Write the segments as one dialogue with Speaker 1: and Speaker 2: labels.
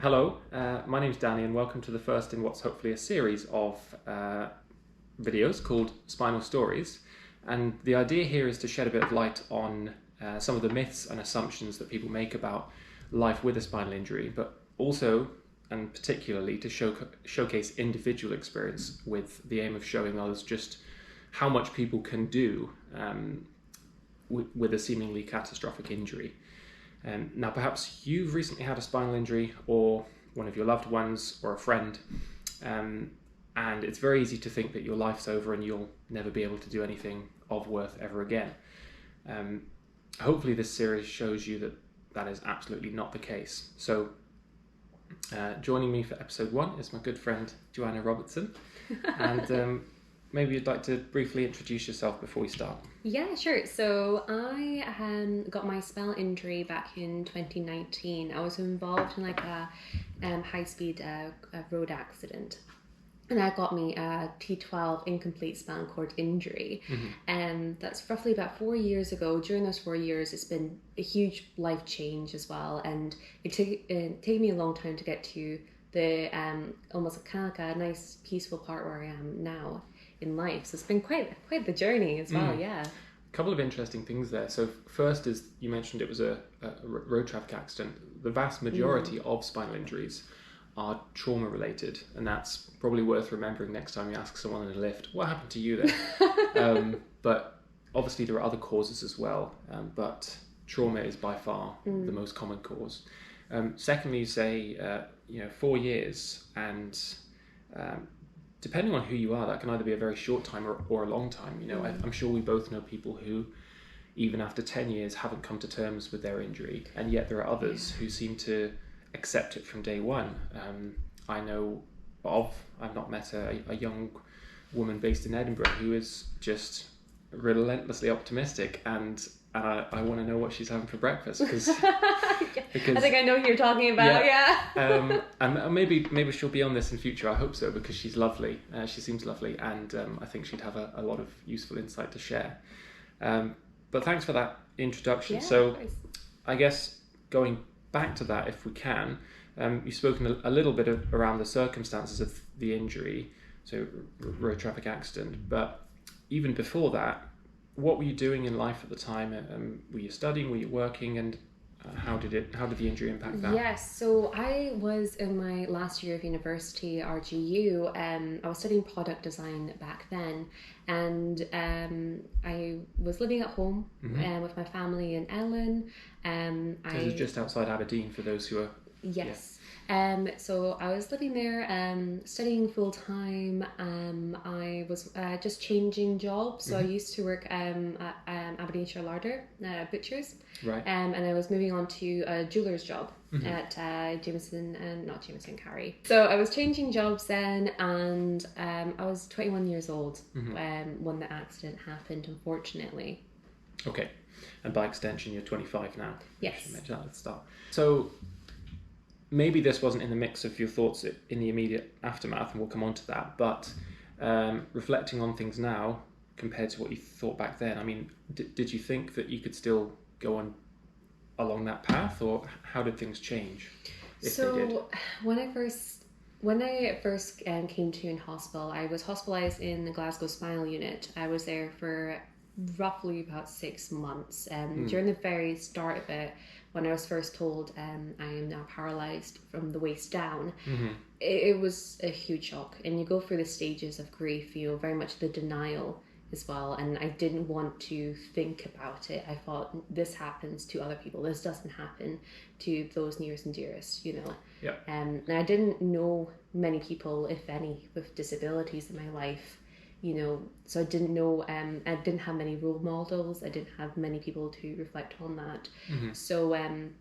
Speaker 1: Hello, my name's Danny and welcome to the first in what's hopefully a series of videos called Spinal Stories. And the idea here is to shed a bit of light on some of the myths and assumptions that people make about life with a spinal injury, but also and particularly to showcase individual experience with the aim of showing others just how much people can do with a seemingly catastrophic injury. Now, perhaps you've recently had a spinal injury, or one of your loved ones, or a friend, and it's very easy to think that your life's over and you'll never be able to do anything of worth ever again. Hopefully this series shows you that that is absolutely not the case. So joining me for episode 1 is my good friend Joanna Robertson, and maybe you'd like to briefly introduce yourself before we start.
Speaker 2: Yeah, sure. So I got my spinal injury back in 2019. I was involved in a high-speed road accident. And that got me a T12 incomplete spinal cord injury. And that's roughly about 4 years ago. During those 4 years, it's been a huge life change as well. And it took me a long time to get to the almost kind of like a nice, peaceful part where I am now in life. So it's been quite the journey as well. Yeah.
Speaker 1: A couple of interesting things there. So first is, you mentioned it was a road traffic accident. The vast majority of spinal injuries are trauma related, and that's probably worth remembering next time you ask someone in a lift, what happened to you there? But obviously there are other causes as well, but trauma is by far the most common cause. Secondly, you say 4 years, and depending on who you are, that can either be a very short time or a long time. I'm sure we both know people who, even after 10 years, haven't come to terms with their injury, and yet there are others who seem to accept it from day one. I know I've not met a young woman based in Edinburgh who is just relentlessly optimistic, and I want to know what she's having for breakfast because
Speaker 2: I think I know who you're talking about.
Speaker 1: And maybe she'll be on this in future. I hope so, because she's lovely. She seems lovely, and I think she'd have a lot of useful insight to share. But thanks for that introduction. So I guess going back to that, if we can, you've spoken a little bit around the circumstances of the injury, so road traffic accident, but even before that, what were you doing in life at the time? Were you studying? Were you working? And how did the injury impact that?
Speaker 2: Yes, so I was in my last year of university, RGU. I was studying product design back then, and I was living at home with my family in Ellen.
Speaker 1: This is just outside Aberdeen for those who are...
Speaker 2: Yes. So I was living there, studying full time. I was just changing jobs. So I used to work at Aberdeenshire Larder, butchers.
Speaker 1: Right.
Speaker 2: And I was moving on to a jeweller's job at Carey. So I was changing jobs then, and I was 21 years old when the accident happened, unfortunately.
Speaker 1: Okay. And by extension, you're 25 now.
Speaker 2: Yes.
Speaker 1: I should mention that at the start. So maybe this wasn't in the mix of your thoughts in the immediate aftermath, and we'll come on to that, but reflecting on things now compared to what you thought back then, I mean, did you think that you could still go on along that path, or how did things change, if they did?
Speaker 2: When I first came to in hospital, I was hospitalised in the Glasgow Spinal Unit. I was there for roughly about 6 months. During the very start of it, when I was first told I am now paralysed from the waist down, it was a huge shock. And you go through the stages of grief, very much the denial as well. And I didn't want to think about it. I thought, this happens to other people. This doesn't happen to those nearest and dearest,
Speaker 1: Yeah.
Speaker 2: And I didn't know many people, if any, with disabilities in my life. So I didn't know, I didn't have many role models. I didn't have many people to reflect on that. So when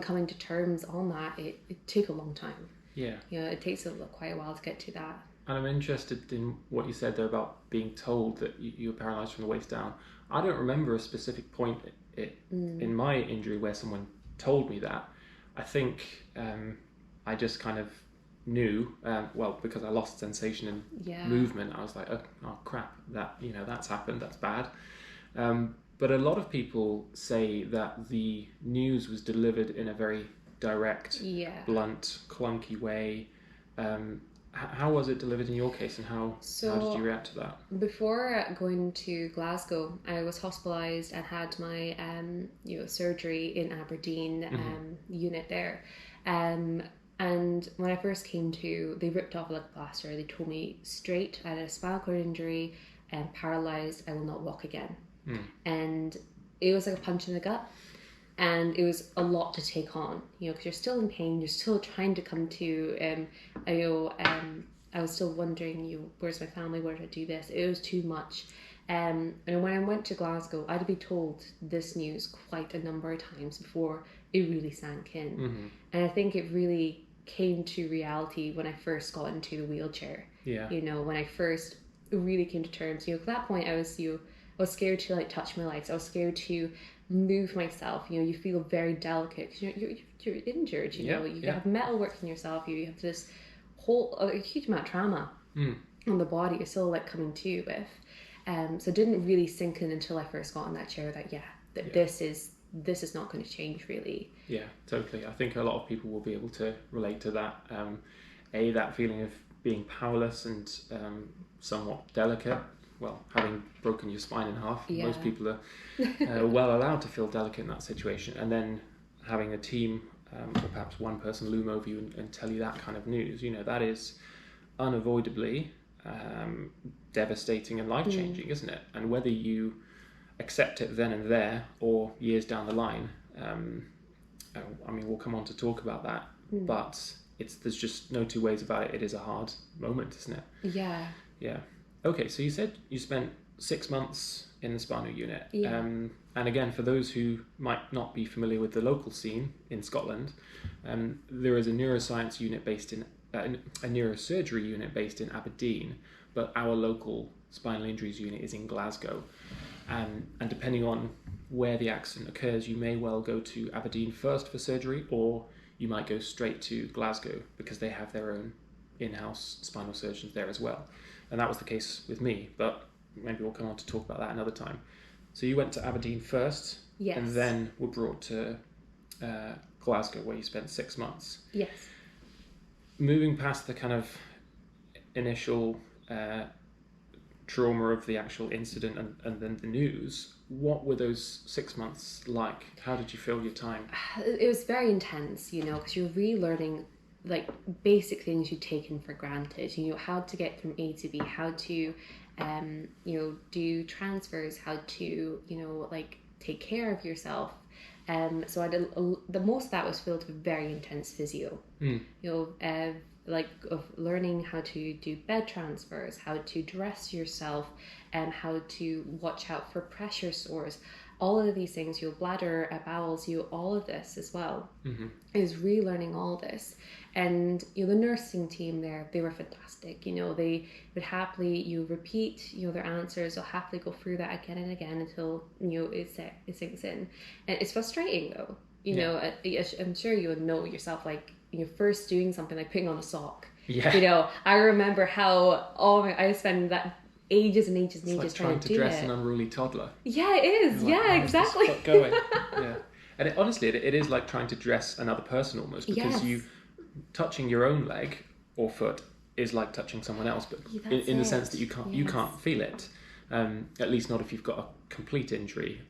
Speaker 2: coming to terms on that, it took a long time.
Speaker 1: Yeah.
Speaker 2: It takes quite a while to get to that.
Speaker 1: And I'm interested in what you said there about being told that you were paralysed from the waist down. I don't remember a specific point in my injury where someone told me that. I think I just kind of knew, because I lost sensation and movement, I was like, oh crap, that's happened, that's bad. But a lot of people say that the news was delivered in a very direct, blunt, clunky way. How was it delivered in your case, and how did you react to that?
Speaker 2: Before going to Glasgow, I was hospitalised and had my surgery in Aberdeen unit there. And when I first came to, they ripped off a lip plaster. They told me straight, I had a spinal cord injury and paralysed. I will not walk again. And it was like a punch in the gut. And it was a lot to take on, because you're still in pain, you're still trying to come to, I was still wondering, where's my family, where did I do this? It was too much. And when I went to Glasgow, I had to be told this news quite a number of times before it really sank in. And I think it really came to reality when I first got into the wheelchair. When I first really came to terms, at that point I was scared to like touch my legs. I was scared to move myself. You feel very delicate because you're injured. You have metal work in yourself. You have this a huge amount of trauma on the body. You're still like coming to with. So it didn't really sink in until I first got in that chair that this is not going to change really. Yeah,
Speaker 1: totally. I think a lot of people will be able to relate to that. That feeling of being powerless and somewhat delicate. Well, having broken your spine in half, most people are well allowed to feel delicate in that situation. And then having a team, or perhaps one person loom over you and tell you that kind of news, that is unavoidably devastating and life-changing, isn't it? And whether you accept it then and there or years down the line, we'll come on to talk about that, but there's just no two ways about it. It is a hard moment, isn't it? Yeah. Okay, so you said you spent 6 months in the spinal unit. And again, for those who might not be familiar with the local scene in Scotland, there is a neuroscience unit based in a neurosurgery unit based in Aberdeen, but our local spinal injuries unit is in Glasgow. And depending on where the accident occurs, you may well go to Aberdeen first for surgery, or you might go straight to Glasgow because they have their own in-house spinal surgeons there as well. And that was the case with me, but maybe we'll come on to talk about that another time. So you went to Aberdeen first, and then were brought to Glasgow, where you spent 6 months.
Speaker 2: Yes.
Speaker 1: Moving past the kind of initial trauma of the actual incident and then the news, what were those 6 months like? How did you feel your time?
Speaker 2: It was very intense, because you're relearning like basic things you'd taken for granted. How to get from A to B, how to do transfers, how to take care of yourself. So I did the most of that was filled with very intense physio. Of learning how to do bed transfers, how to dress yourself, and how to watch out for pressure sores. All of these things, your bladder, bowels, all of this as well, is relearning all this. And the nursing team there, they were fantastic. They would happily repeat their answers. They'll happily go through that again and again until it sinks in. And it's frustrating though. I'm sure you would know yourself, like you're first doing something like putting on a sock. I remember how I spent that ages and ages and
Speaker 1: it's
Speaker 2: ages
Speaker 1: like trying to dress an unruly toddler.
Speaker 2: Yeah, it is.
Speaker 1: Like,
Speaker 2: Exactly.
Speaker 1: Going. Yeah, and honestly, it is like trying to dress another person almost, because you touching your own leg or foot is like touching someone else, but in the sense that you can't feel it. At least not if you've got a complete injury.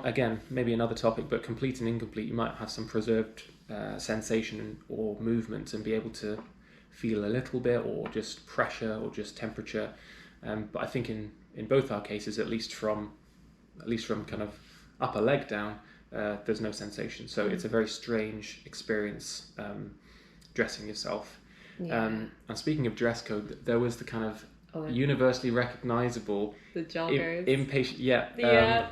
Speaker 1: Again, maybe another topic, but complete and incomplete, you might have some preserved sensation or movement and be able to feel a little bit, or just pressure, or just temperature. But I think in both our cases, at least from kind of upper leg down, there's no sensation. So it's a very strange experience dressing yourself. And speaking of dress code, there was the kind of universally recognizable
Speaker 2: the joggers,
Speaker 1: impatient,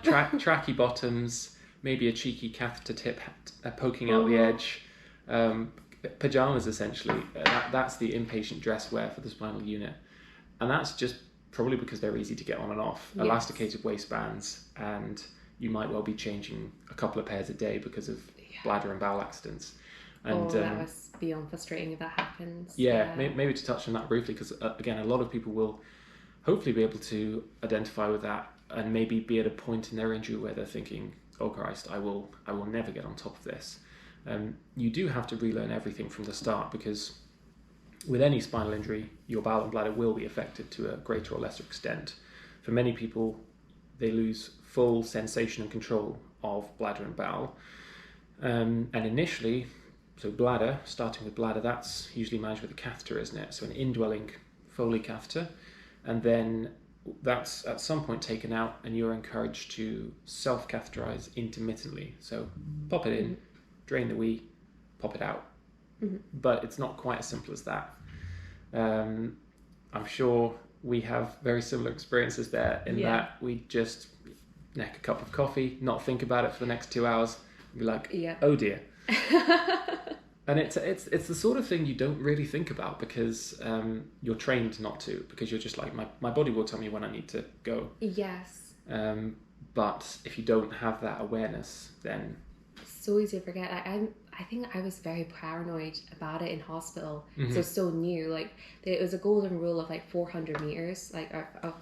Speaker 1: tracky bottoms, maybe a cheeky catheter tip poking out the edge, pajamas essentially. That's the impatient dress wear for the spinal unit, and that's just probably because they're easy to get on and off. Elasticated waistbands, and you might well be changing a couple of pairs a day because of bladder and bowel accidents. And
Speaker 2: that was beyond frustrating if that happens.
Speaker 1: Maybe to touch on that briefly, because again, a lot of people will hopefully be able to identify with that, and maybe be at a point in their injury where they're thinking, oh Christ, I will never get on top of this. You do have to relearn everything from the start, because with any spinal injury, your bowel and bladder will be affected to a greater or lesser extent. For many people, they lose full sensation and control of bladder and bowel. And initially, so bladder, starting with bladder, that's usually managed with a catheter, isn't it? So an indwelling Foley catheter. And then that's at some point taken out, and you're encouraged to self-catheterize intermittently. So pop it in, drain the wee, pop it out. But it's not quite as simple as that. I'm sure we have very similar experiences there, in that we just neck a cup of coffee, not think about it for the next 2 hours, and be like, oh dear. And it's the sort of thing you don't really think about, because you're trained not to, because you're just like, my body will tell me when I need to go.
Speaker 2: Yes.
Speaker 1: But if you don't have that awareness, then
Speaker 2: it's so easy to forget. I think I was very paranoid about it in hospital. So it's so new. Like, it was a golden rule of like 400 meters, like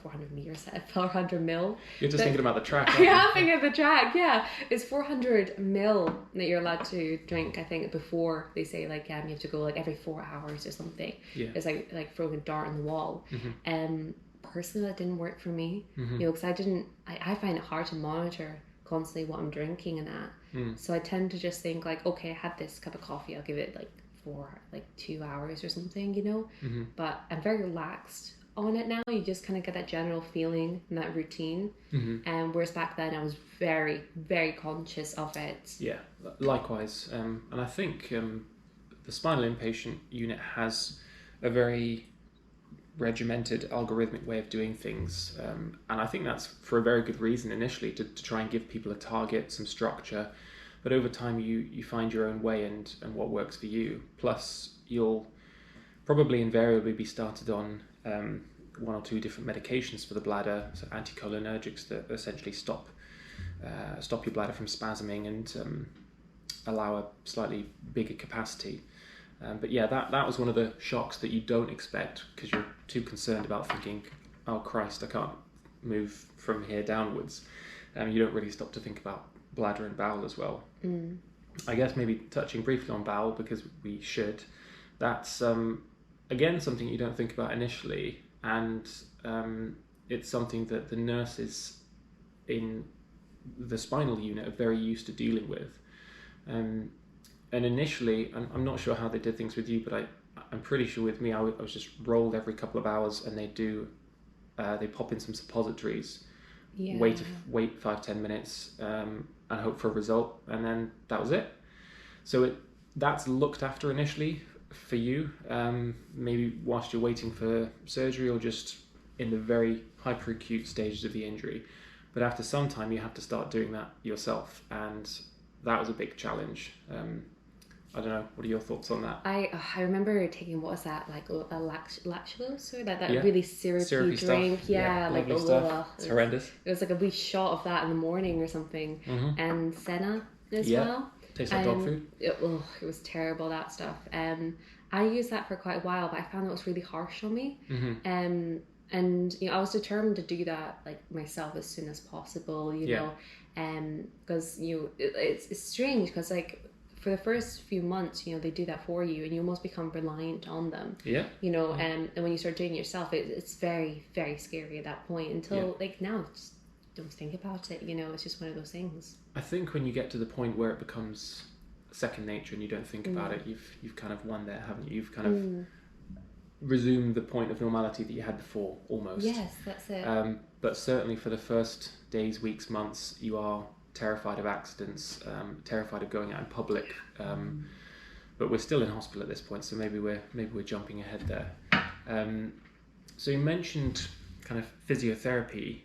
Speaker 2: 400 meters, 400 mil.
Speaker 1: You're just thinking about the track.
Speaker 2: Yeah, thinking of the track. Yeah, it's 400 mil that you're allowed to drink. I think before they say like you have to go like every 4 hours or something. Yeah. It's like throwing a dart on the wall. Personally, that didn't work for me. Because I find it hard to monitor constantly what I'm drinking and that. So I tend to just think like, okay, I had this cup of coffee, I'll give it for 2 hours or something, But I'm very relaxed on it now. You just kind of get that general feeling and that routine. And whereas back then I was very, very conscious of it.
Speaker 1: Yeah, likewise. And I think the spinal inpatient unit has a very regimented, algorithmic way of doing things, and I think that's for a very good reason initially, to try and give people a target, some structure, but over time you find your own way and what works for you. Plus you'll probably invariably be started on 1 or 2 different medications for the bladder, so anticholinergics that essentially stop your bladder from spasming and allow a slightly bigger capacity. But yeah, that was one of the shocks that you don't expect, because you're too concerned about thinking, oh Christ, I can't move from here downwards. You don't really stop to think about bladder and bowel as well. I guess maybe touching briefly on bowel, because we should. That's again something you don't think about initially, and it's something that the nurses in the spinal unit are very used to dealing with. And initially, I'm not sure how they did things with you, but I'm pretty sure with me, I was just rolled every couple of hours, and they pop in some suppositories, wait 5-10 minutes, and hope for a result, and then that was it. So that's looked after initially for you, maybe whilst you're waiting for surgery or just in the very hyperacute stages of the injury. But after some time, you have to start doing that yourself, and that was a big challenge. I don't know. What are your thoughts on that?
Speaker 2: I remember taking, what was that, like a lactulose, or that really syrupy drink?
Speaker 1: Stuff.
Speaker 2: Yeah, like
Speaker 1: stuff. It's horrendous.
Speaker 2: It was like a wee shot of that in the morning or something, and senna as well.
Speaker 1: Tastes like dog food.
Speaker 2: It was terrible, that stuff. I used that for quite a while, but I found it was really harsh on me. And I was determined to do that like myself as soon as possible. Because it's strange, because like, for the first few months, they do that for you, and you almost become reliant on them. And when you start doing it yourself, it's very, very scary at that point, until like now, just don't think about it. It's just one of those things.
Speaker 1: I think when you get to the point where it becomes second nature and you don't think about it, you've kind of won there, haven't you? You've kind of resumed the point of normality that you had before, almost.
Speaker 2: Yes, that's it.
Speaker 1: But certainly for the first days, weeks, months, you are terrified of accidents, terrified of going out in public, but we're still in hospital at this point, so maybe we're jumping ahead there. So you mentioned kind of physiotherapy.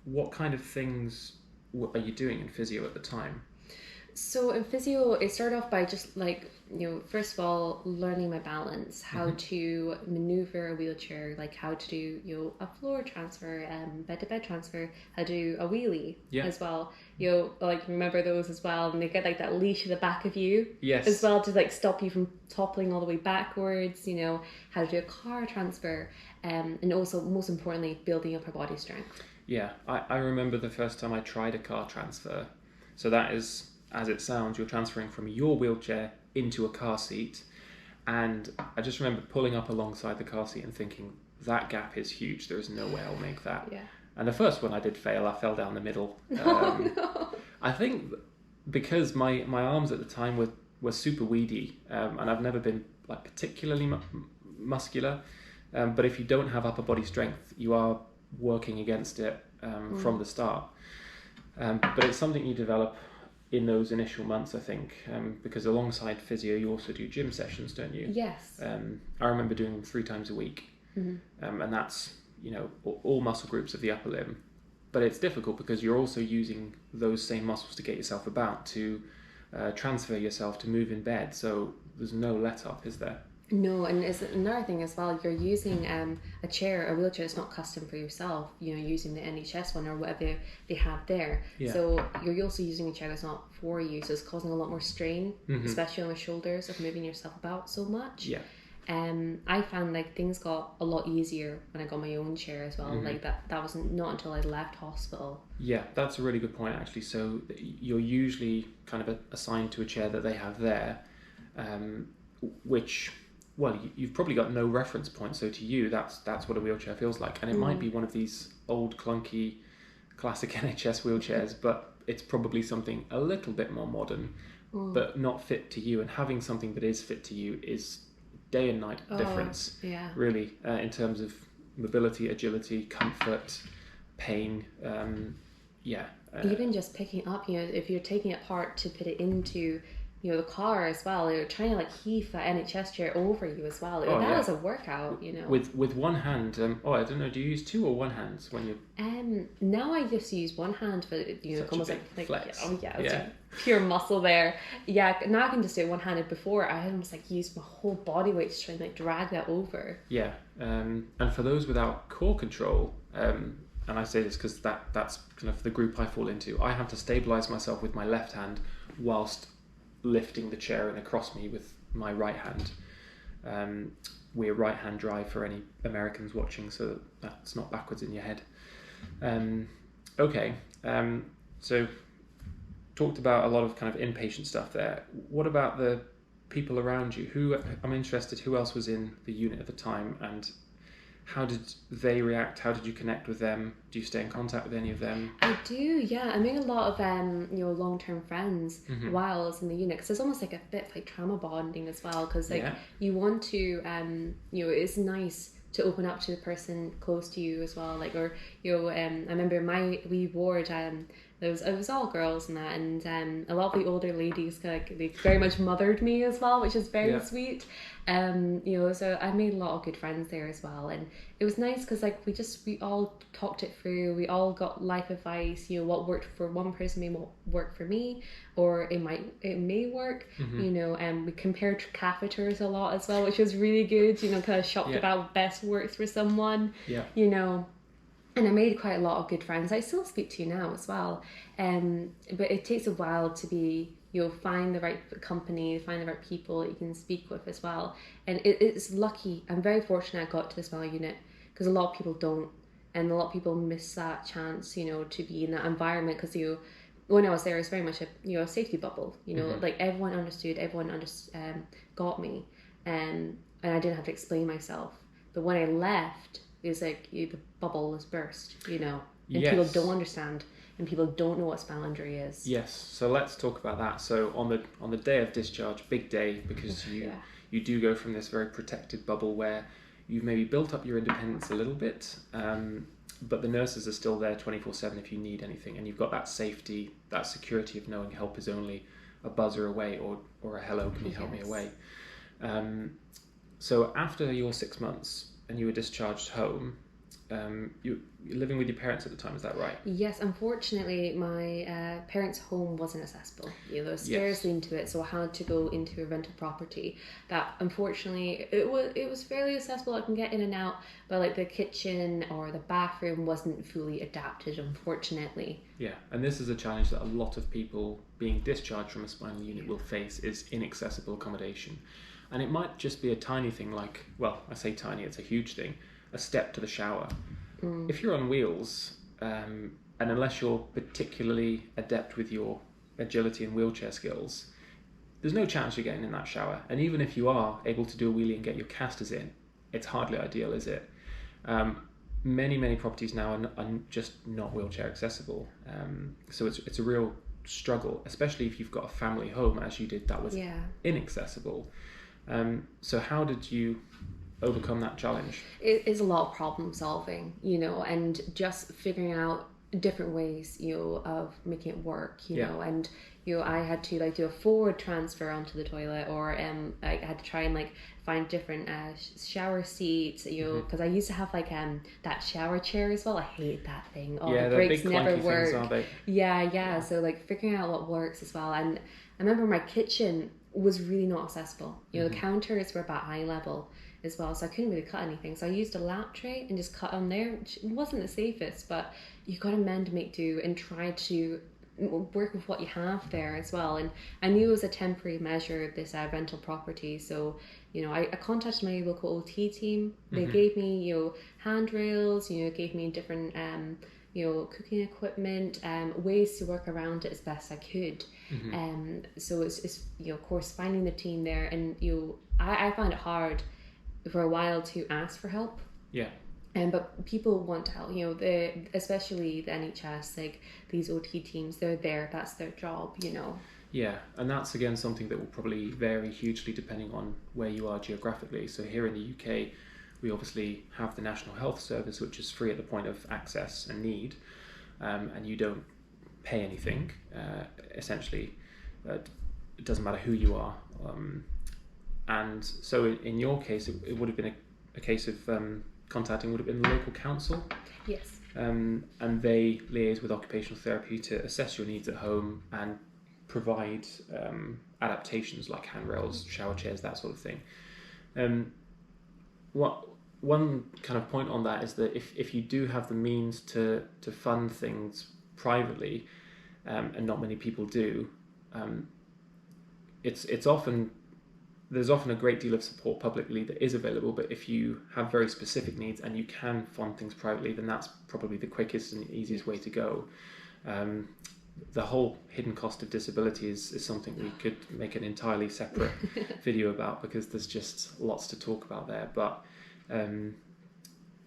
Speaker 1: What kind of things are you doing in physio at the time?
Speaker 2: So in physio, it started off by just like, first of all, learning my balance, how to maneuver a wheelchair, like how to do, a floor transfer, bed to bed transfer, how to do a wheelie as well. Like remember those as well, and they get like that leash at the back of you as well, to like stop you from toppling all the way backwards, how to do a car transfer, and also most importantly, building up our body strength.
Speaker 1: Yeah, I remember the first time I tried a car transfer. So that is, as it sounds, you're transferring from your wheelchair into a car seat. And I just remember pulling up alongside the car seat and thinking, that gap is huge. There is no way I'll make that.
Speaker 2: Yeah.
Speaker 1: And the first one I did fail. I fell down the middle.
Speaker 2: Oh, no.
Speaker 1: I think because my arms at the time were super weedy, and I've never been like particularly muscular. But if you don't have upper body strength, you are working against it from the start. But it's something you develop in those initial months, I think, because alongside physio, you also do gym sessions, don't you?
Speaker 2: Yes.
Speaker 1: I remember doing them 3 times a week, and that's, you know, all muscle groups of the upper limb. But it's difficult because you're also using those same muscles to get yourself about, to transfer yourself, to move in bed. So there's no let up, is there?
Speaker 2: No, and it's another thing as well. You're using a chair, a wheelchair that's not custom for yourself. You know, using the NHS one or whatever they have there.
Speaker 1: Yeah.
Speaker 2: So you're also using a chair that's not for you. So it's causing a lot more strain, especially on the shoulders of moving yourself about so much.
Speaker 1: Yeah.
Speaker 2: I found like things got a lot easier when I got my own chair as well. Like that wasn't not until I left hospital.
Speaker 1: Yeah, that's a really good point actually. So you're usually kind of assigned to a chair that they have there, which, well, you've probably got no reference point. So to you, that's what a wheelchair feels like, and it might be one of these old clunky, classic NHS wheelchairs, but it's probably something a little bit more modern, but not fit to you. And having something that is fit to you is day and night difference, really, in terms of mobility, agility, comfort, pain.
Speaker 2: Even just picking up, you know, if you're taking it apart to put it into, you know, the car as well, you're trying to like heave that NHS chair over you as well. That was a workout, you know.
Speaker 1: With one hand, I don't know, do you use 2 or 1 hand when you?
Speaker 2: Now I just use one hand for, you know,
Speaker 1: Such
Speaker 2: almost
Speaker 1: a big
Speaker 2: like
Speaker 1: flex.
Speaker 2: it's like pure muscle there. Yeah, now I can just do it one handed. Before I almost like used my whole body weight to try and like drag that over.
Speaker 1: Yeah, and for those without core control, and I say this because that's kind of the group I fall into. I have to stabilize myself with my left hand whilst lifting the chair in across me with my right hand. We're right hand drive for any Americans watching, so that's not backwards in your head. So talked about a lot of kind of inpatient stuff there. What about the people around you? I'm interested, who else was in the unit at the time, and how did they react? How did you connect with them? Do you stay in contact with any of them?
Speaker 2: I do, yeah. I made a lot of long-term friends while I was in the unit, because it's almost like a bit of like trauma bonding as well, because you want to it's nice to open up to the person close to you as well, like, or I remember my wee ward, it was all girls and that, and a lot of the older ladies like they very much mothered me as well, which is very sweet. So I made a lot of good friends there as well, and it was nice because like we all talked it through. We all got life advice. You know, what worked for one person may not work for me, or it may work. You know, and we compared catheters a lot as well, which was really good. You know, kind of shocked about what best works for someone. Yeah. You know. And I made quite a lot of good friends. I still speak to you now as well. But it takes a while to be, find the right company, find the right people that you can speak with as well. And it's lucky. I'm very fortunate I got to the Spinal unit, because a lot of people don't. And a lot of people miss that chance, to be in that environment, because when I was there, it was very much a safety bubble. Like everyone understood, got me, and I didn't have to explain myself. But when I left, it was like the bubble was burst, and people don't understand, and people don't know what spinal injury is. Yes,
Speaker 1: so let's talk about that. So on the day of discharge, big day, because you do go from this very protected bubble where you've maybe built up your independence a little bit, but the nurses are still there 24/7 if you need anything, and you've got that safety, that security of knowing help is only a buzzer away, or a hello, can you help me away. So after your 6 months and you were discharged home, you're living with your parents at the time, is that right?
Speaker 2: Yes, unfortunately my parents' home wasn't accessible. There were stairs leading to it, so I had to go into a rental property that, unfortunately, it was fairly accessible. I can get in and out, but like the kitchen or the bathroom wasn't fully adapted, unfortunately.
Speaker 1: Yeah, and this is a challenge that a lot of people being discharged from a spinal unit will face, is inaccessible accommodation. And it might just be a tiny thing, like, well, I say tiny, it's a huge thing, a step to the shower. If you're on wheels, and unless you're particularly adept with your agility and wheelchair skills, there's no chance you're getting in that shower. And even if you are able to do a wheelie and get your casters in, it's hardly ideal, is it? Many properties now are just not wheelchair accessible. So it's a real struggle, especially if you've got a family home, as you did, that was inaccessible. So how did you overcome that challenge?
Speaker 2: It is a lot of problem solving, and just figuring out different ways, of making it work, know, and I had to do a forward transfer onto the toilet, or I had to try and find different shower seats, because I used to have that shower chair as well. I hate that thing. The brakes never work. Things, aren't they? Yeah. So figuring out what works as well. And I remember my kitchen was really not accessible. The counters were about eye level as well, so I couldn't really cut anything. So I used a lap tray and just cut on there, which wasn't the safest, but you got to mend, make do, and try to work with what you have there as well. And I knew it was a temporary measure, this rental property, so I contacted my local OT team. They gave me handrails, gave me different cooking equipment, ways to work around it as best I could. So it's of course finding the team there, and I found it hard for a while to ask for help. But people want to help, especially the NHS, these OT teams, they're there, that's their job,
Speaker 1: Yeah, and that's again something that will probably vary hugely depending on where you are geographically. So here in the UK, we obviously have the National Health Service, which is free at the point of access and need, and you don't pay anything, essentially. It doesn't matter who you are. And so in your case, it would have been a case of contacting would have been the local council.
Speaker 2: Yes.
Speaker 1: And they liaise with occupational therapy to assess your needs at home and provide adaptations like handrails, shower chairs, that sort of thing. One kind of point on that is that if you do have the means to fund things privately, and not many people do, there's often a great deal of support publicly that is available, but if you have very specific needs and you can fund things privately, then that's probably the quickest and easiest way to go. The whole hidden cost of disability is something we could make an entirely separate video about, because there's just lots to talk about there. But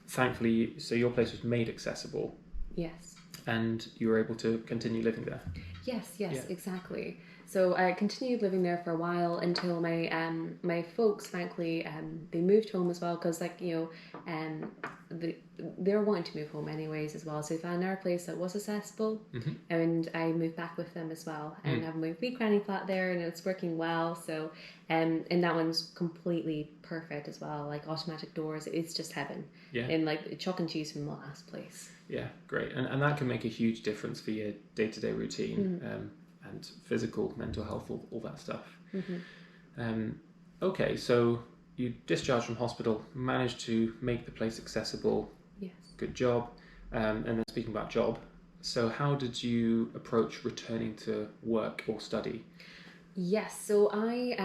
Speaker 1: thankfully, so your place was made accessible.
Speaker 2: Yes.
Speaker 1: And you were able to continue living there. Yes,
Speaker 2: exactly. So I continued living there for a while until my folks, thankfully, they moved home as well, because they were wanting to move home anyways as well. So they found another place that was accessible, and I moved back with them as well, and have my wee granny flat there, and it's working well. So and that one's completely perfect as well, automatic doors. It's just heaven. And chalk and cheese from the last place. Yeah, great. And that can make a huge difference for your day-to-day routine. And physical, mental health, all that stuff. Okay, so you discharged from hospital, managed to make the place accessible. Yes. Good
Speaker 1: job. And then speaking about job, so how did you approach returning to work or study?
Speaker 2: Yes, so I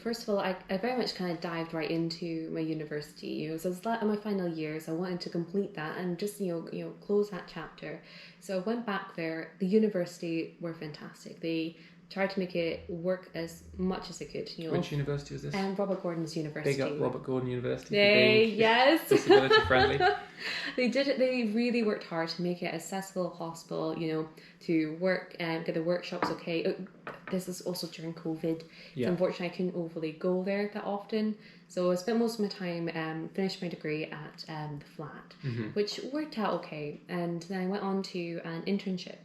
Speaker 2: first of all I very much kind of dived right into my university. So it was in my final years. I wanted to complete that and just close that chapter. So I went back there. The university were fantastic. They tried to make it work as much as they could.
Speaker 1: Which university was this?
Speaker 2: Robert Gordon's University.
Speaker 1: Big up Robert Gordon University.
Speaker 2: Yes.
Speaker 1: Disability friendly.
Speaker 2: They did it. They really worked hard to make it accessible as possible. To work and get the workshops okay. This is also during COVID. So unfortunately, I couldn't overly go there that often. So I spent most of my time finished my degree at the flat, which worked out okay. And then I went on to an internship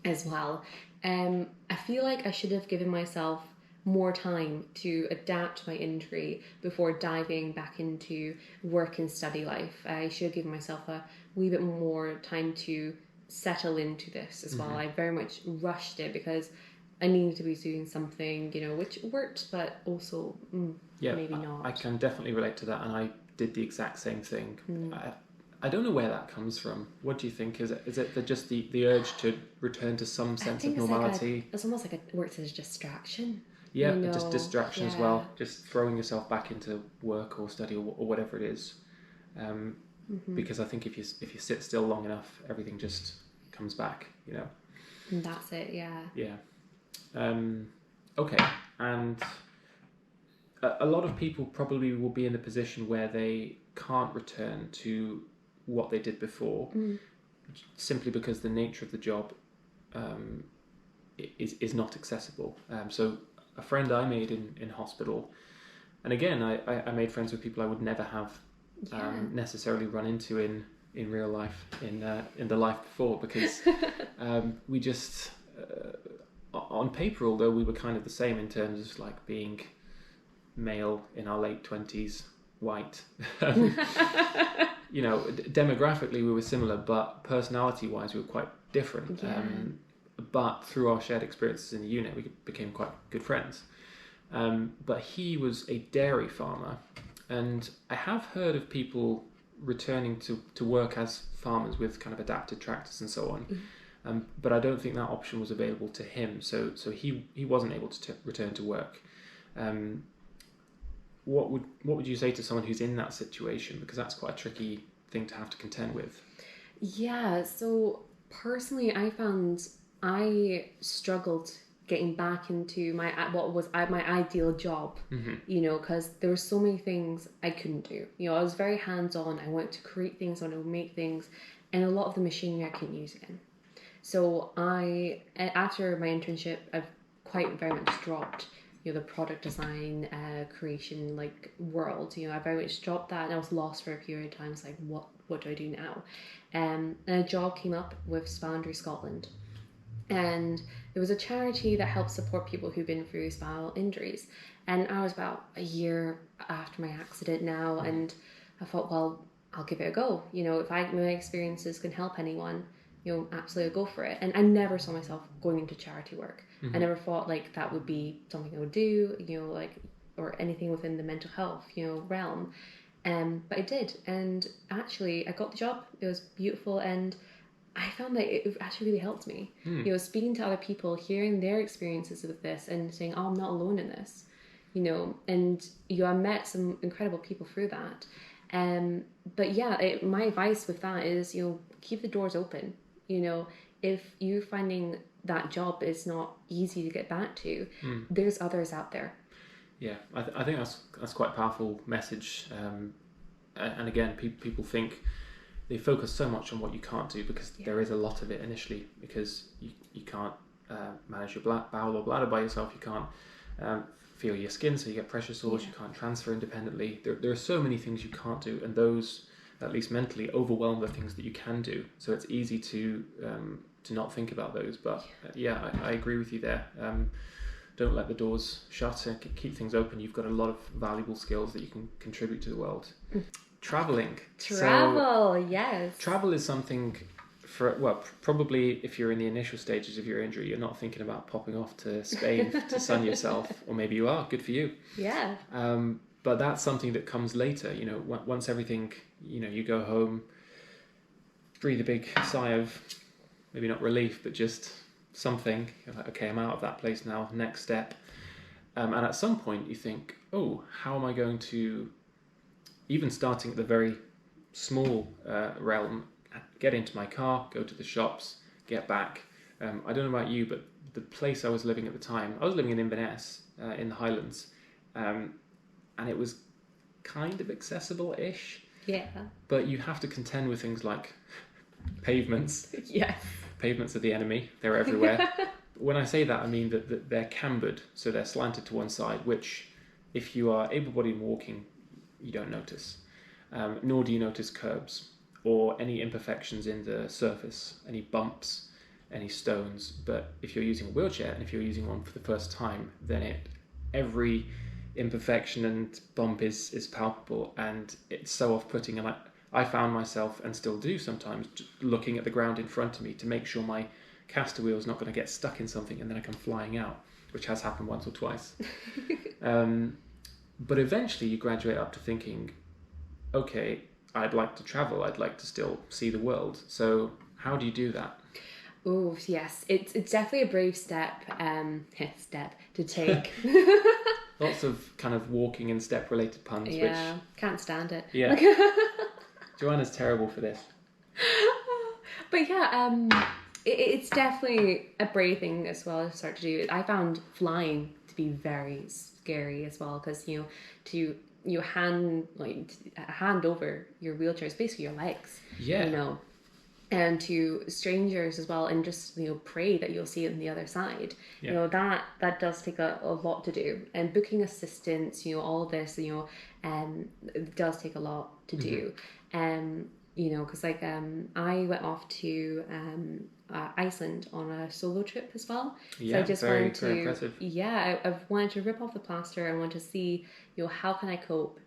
Speaker 2: as well. I feel like I should have given myself more time to adapt to my injury before diving back into work and study life. I should have given myself a wee bit more time to settle into this as well. I very much rushed it because I needed to be doing something, which worked, but also maybe not.
Speaker 1: I can definitely relate to that, and I did the exact same thing. I don't know where that comes from. What do you think? Is it just the urge to return to some sense of normality?
Speaker 2: It's almost like it works as a distraction.
Speaker 1: Yeah, just distraction as well. Just throwing yourself back into work or study or whatever it is. because I think if you sit still long enough, everything just comes back, you know.
Speaker 2: And that's it, yeah.
Speaker 1: Yeah. Okay, and a lot of people probably will be in a position where they can't return to what they did before, simply because the nature of the job is not accessible. So a friend I made in hospital, and again, I made friends with people I would never have necessarily run into in real life, in the life before, because we just, on paper, although we were kind of the same in terms of like being male in our late 20s, white, you know, demographically we were similar, but personality-wise we were quite different. But through our shared experiences in the unit, we became quite good friends. But he was a dairy farmer, and I have heard of people returning to work as farmers with kind of adapted tractors and so on. But I don't think that option was available to him, so he wasn't able to return to work. What would you say to someone who's in that situation? Because that's quite a tricky thing to have to contend with.
Speaker 2: Yeah, so personally, I found I struggled getting back into my ideal job, you know, because there were so many things I couldn't do. You know, I was very hands-on. I wanted to create things, I wanted to make things, and a lot of the machinery I couldn't use again. So after my internship, I've quite very much dropped, you know, the product design, creation, like world. You know, I very much dropped that, and I was lost for a period of time. It's like, what do I do now? And a job came up with Spinal Scotland. And it was a charity that helps support people who've been through spinal injuries. And I was about a year after my accident now, and I thought, well, I'll give it a go. You know, if my experiences can help anyone, you know, absolutely go for it. And I never saw myself going into charity work. I never thought like that would be something I would do, you know, like, or anything within the mental health, you know, realm. But I did, and actually I got the job. It was beautiful, and I found that it actually really helped me. You know, speaking to other people, hearing their experiences with this, and saying, "Oh, I'm not alone in this," you know. And you know, I met some incredible people through that. But yeah, my advice with that is, you know, keep the doors open. You know, if you're finding that job is not easy to get back to, there's others out there.
Speaker 1: Yeah, I think that's quite a powerful message. And again, people think they focus so much on what you can't do, because there is a lot of it initially, because you can't manage your bowel or bladder by yourself, you can't feel your skin, so you get pressure sores, you can't transfer independently. There are so many things you can't do, and those, at least mentally, overwhelm the things that you can do. So it's easy to not think about those. But I agree with you there. Don't let the doors shut, keep things open. You've got a lot of valuable skills that you can contribute to the world. Travel,
Speaker 2: yes.
Speaker 1: Travel is something probably if you're in the initial stages of your injury, you're not thinking about popping off to Spain to sun yourself, or maybe you are, good for you.
Speaker 2: Yeah.
Speaker 1: But that's something that comes later, you know, once everything, you know, you go home, breathe a big sigh of, maybe not relief, but just something, you're like, okay, I'm out of that place now, next step. And at some point you think, oh, how am I going to, even starting at the very small realm, get into my car, go to the shops, get back. I don't know about you, but the place I was living at the time, I was living in Inverness, in the Highlands, and it was kind of accessible-ish.
Speaker 2: Yeah.
Speaker 1: But you have to contend with things like pavements.
Speaker 2: Yes.
Speaker 1: Pavements are the enemy. They're everywhere. When I say that, I mean that they're cambered, so they're slanted to one side, which, if you are able-bodied and walking, you don't notice. Nor do you notice curbs or any imperfections in the surface, any bumps, any stones. But if you're using a wheelchair, and if you're using one for the first time, then every imperfection and bump is palpable, and it's so off-putting. And I found myself, and still do sometimes, looking at the ground in front of me to make sure my caster wheel is not going to get stuck in something and then I come flying out, which has happened once or twice. But eventually you graduate up to thinking, okay, I'd like to travel, I'd like to still see the world. So how do you do that?
Speaker 2: Oh, yes. It's definitely a brave step to take.
Speaker 1: Lots of kind of walking and step related puns.
Speaker 2: Yeah, which can't stand it.
Speaker 1: Yeah. Joanna's terrible for this.
Speaker 2: But yeah, it's definitely a brave thing as well to start to do. I found flying to be very scary as well because to hand over your wheelchair is basically your legs.
Speaker 1: Yeah.
Speaker 2: And to strangers as well, and just pray that you'll see it on the other side.
Speaker 1: Yeah.
Speaker 2: That does take a lot to do, and booking assistance, all this, it does take a lot to do. Because I went off to Iceland on a solo trip as well.
Speaker 1: Yeah,
Speaker 2: so I just
Speaker 1: very,
Speaker 2: wanted to,
Speaker 1: very impressive.
Speaker 2: Yeah, I've wanted to rip off the plaster. I want to see, how can I cope,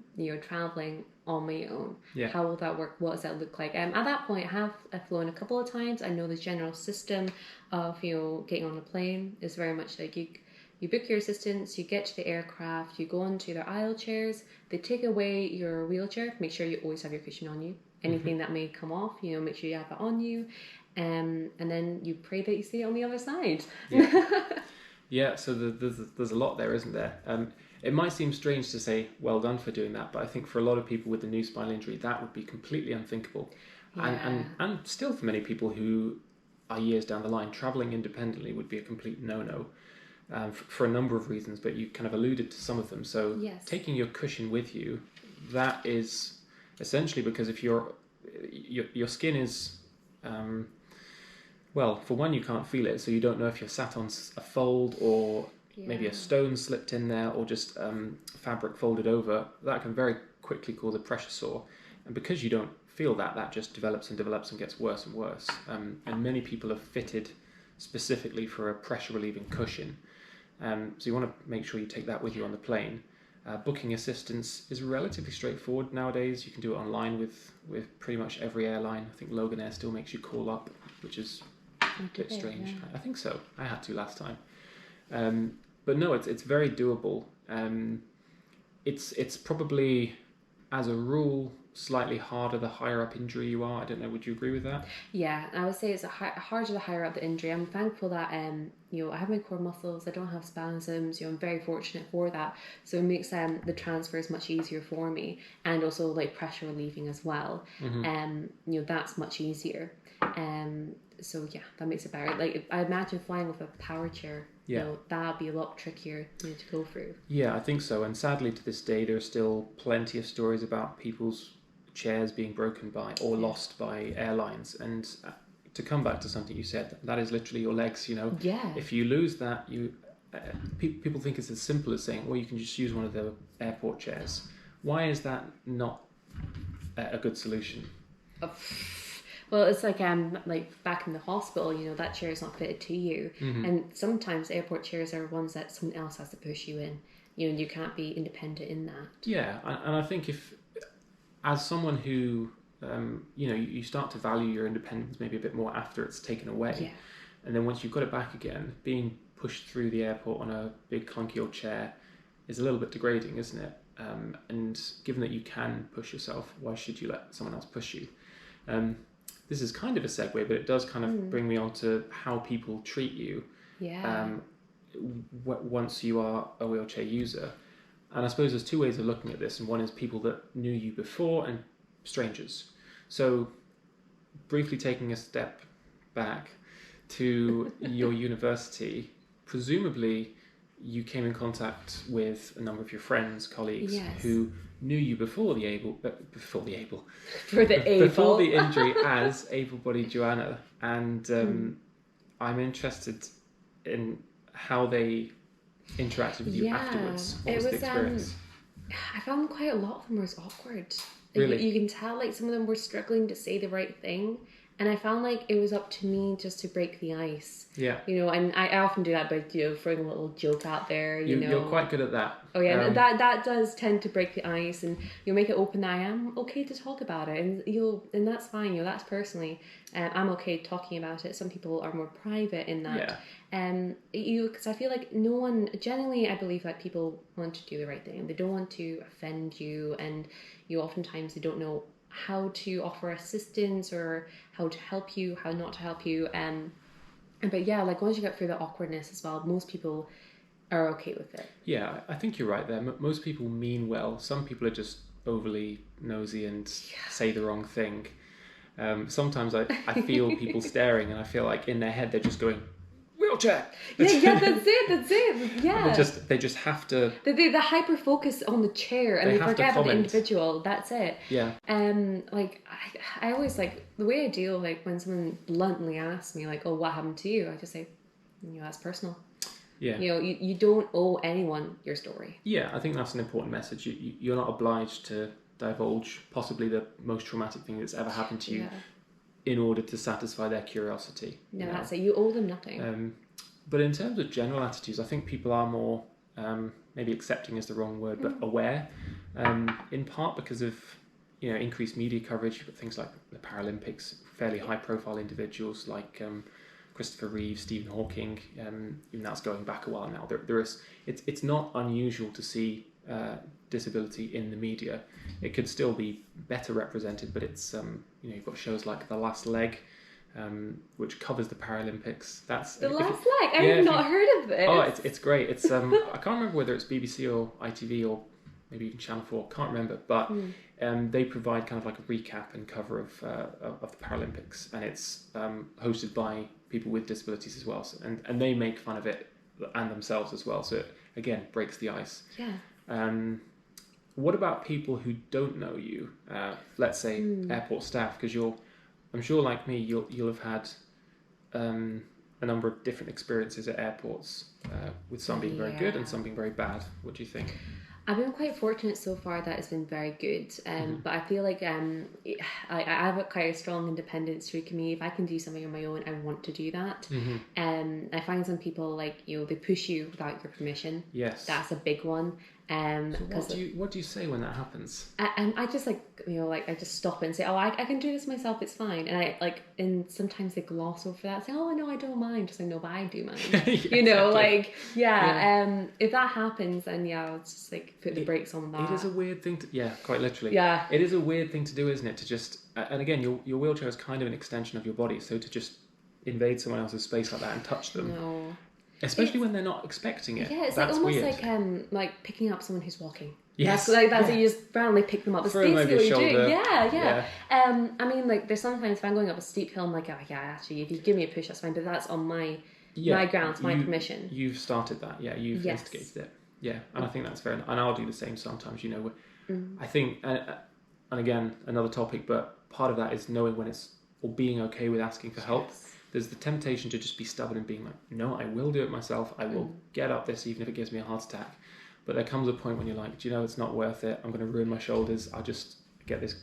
Speaker 2: traveling on my own.
Speaker 1: Yeah.
Speaker 2: How will that work? What does that look like? At that point, I've flown a couple of times. I know the general system of getting on a plane is very much like you book your assistance, you get to the aircraft, you go onto their aisle chairs, they take away your wheelchair, make sure you always have your cushion on you. Anything that may come off, make sure you have it on you, and then you pray that you see it on the other side.
Speaker 1: Yeah, so there's a lot there, isn't there? It might seem strange to say well done for doing that, but I think for a lot of people with the new spinal injury, that would be completely unthinkable.
Speaker 2: Yeah.
Speaker 1: And still for many people who are years down the line, travelling independently would be a complete no-no for a number of reasons, but you kind of alluded to some of them. So
Speaker 2: Yes.
Speaker 1: taking your cushion with you, that is essentially because if your skin is... well, for one, you can't feel it, so you don't know if you're sat on a fold or maybe a stone slipped in there or just fabric folded over. That can very quickly cause a pressure sore. And because you don't feel that, that just develops and develops and gets worse and worse. And many people are fitted specifically for a pressure relieving cushion. So you want to make sure you take that with you on the plane. Booking assistance is relatively straightforward nowadays. You can do it online with pretty much every airline. I think Logan Air still makes you call up, which is a bit strange.
Speaker 2: Yeah.
Speaker 1: I think so. I had to last time. But no, it's very doable. It's probably, as a rule, slightly harder the higher up injury you are. I don't know, would you agree with that?
Speaker 2: Yeah, I would say it's harder the higher up the injury. I'm thankful that I have my core muscles. I don't have spasms. I'm very fortunate for that. So it makes the transfers much easier for me, and also like pressure relieving as well. That's much easier. So yeah, that makes it better. Like I imagine flying with a power chair. That'd be a lot trickier to go through.
Speaker 1: Yeah, I think so. And sadly, to this day, there are still plenty of stories about people's chairs being broken by or lost by airlines. And to come back to something you said, that is literally your legs.
Speaker 2: Yeah.
Speaker 1: If you lose that, people think it's as simple as saying, well, you can just use one of the airport chairs. Why is that not a good solution?
Speaker 2: Well, it's like back in the hospital, that chair is not fitted to you, and sometimes airport chairs are ones that someone else has to push you in. You can't be independent in that.
Speaker 1: Yeah, and I think if, as someone who, you start to value your independence maybe a bit more after it's taken away, and then once you've got it back again, being pushed through the airport on a big clunky old chair is a little bit degrading, isn't it? And given that you can push yourself, why should you let someone else push you? This is kind of a segue, but it does kind of bring me on to how people treat you once you are a wheelchair user. And I suppose there's two ways of looking at this, and one is people that knew you before and strangers. So briefly taking a step back to your university, presumably you came in contact with a number of your friends, colleagues who knew you before the injury as able-bodied Joanna, and I'm interested in how they interacted with you afterwards. What was the experience?
Speaker 2: I found quite a lot of them was awkward.
Speaker 1: Really?
Speaker 2: You can tell like some of them were struggling to say the right thing. And I found like it was up to me just to break the ice.
Speaker 1: Yeah.
Speaker 2: And I often do that by throwing a little joke out there.
Speaker 1: You're quite good at that.
Speaker 2: Oh yeah, and that does tend to break the ice, and you'll make it open that I am okay to talk about it, and that's fine. That's personally, I'm okay talking about it. Some people are more private in that. Because I feel like no one generally, I believe that people want to do the right thing. They don't want to offend you, and oftentimes they don't know how to offer assistance or how to help you, how not to help you. But yeah, like once you get through the awkwardness as well, most people are okay with it.
Speaker 1: Yeah, I think you're right there. Most people mean well. Some people are just overly nosy and say the wrong thing. Sometimes I feel people staring, and I feel like in their head they're just going, wheelchair.
Speaker 2: Yeah, that's it. Yeah.
Speaker 1: They just have to.
Speaker 2: They hyper focus on the chair and they forget about the individual. That's it.
Speaker 1: Yeah.
Speaker 2: Like I always like the way I deal like when someone bluntly asks me like, "Oh, what happened to you?" I just say, that's personal.
Speaker 1: Yeah.
Speaker 2: You don't owe anyone your story.
Speaker 1: Yeah, I think that's an important message. You're not obliged to divulge possibly the most traumatic thing that's ever happened to you in order to satisfy their curiosity.
Speaker 2: No, that's it. You owe them nothing.
Speaker 1: But in terms of general attitudes, I think people are more, maybe accepting is the wrong word, but aware, in part because of increased media coverage. You've got things like the Paralympics, fairly high-profile individuals like Christopher Reeve, Stephen Hawking. Even that's going back a while now. It's not unusual to see disability in the media. It could still be better represented, but it's you've got shows like The Last Leg, which covers the Paralympics. That's
Speaker 2: The Last Leg. I've not heard of this.
Speaker 1: Oh, it's great. It's I can't remember whether it's BBC or ITV or maybe even Channel 4. Can't remember, but they provide kind of like a recap and cover of the Paralympics, and it's hosted by people with disabilities as well. So, and they make fun of it and themselves as well. So it, again, breaks the ice.
Speaker 2: Yeah.
Speaker 1: What about people who don't know you? Let's say airport staff, because I'm sure like me, you'll have had a number of different experiences at airports, with some being very good and some being very bad. What do you think?
Speaker 2: I've been quite fortunate so far that it's been very good, but I feel like I have quite a strong independent streak in me. If I can do something on my own, I want to do that. I find some people like they push you without your permission.
Speaker 1: Yes,
Speaker 2: that's a big one.
Speaker 1: So what do you say when that happens?
Speaker 2: I just I just stop and say, oh, I can do this myself, it's fine. And and sometimes they gloss over that, say, oh no, I don't mind. Just like, no, but I do mind. Exactly. If that happens, then I'll just put the brakes on that.
Speaker 1: It is a weird thing to, quite literally.
Speaker 2: Yeah.
Speaker 1: It is a weird thing to do, isn't it? To just, and again, your wheelchair is kind of an extension of your body, so to just invade someone else's space like that and touch them.
Speaker 2: No.
Speaker 1: Especially when they're not expecting it.
Speaker 2: Yeah, it's
Speaker 1: that's
Speaker 2: almost
Speaker 1: weird.
Speaker 2: like picking up someone who's walking.
Speaker 1: Yes.
Speaker 2: That's you just randomly pick them up. It's
Speaker 1: throw them over your shoulder.
Speaker 2: Yeah. I mean, there's sometimes if I'm going up a steep hill, I'm like, oh yeah, actually, if you give me a push, that's fine. But that's on my grounds, my permission.
Speaker 1: You've started that. Yeah, you've instigated it. Yeah, and I think that's fair. And I'll do the same sometimes. I think, and again, another topic, but part of that is knowing when it's or being okay with asking for help. There's the temptation to just be stubborn and being like, no, I will do it myself. I will get up this even if it gives me a heart attack. But there comes a point when you're like, do you know, it's not worth it. I'm going to ruin my shoulders. I'll just get this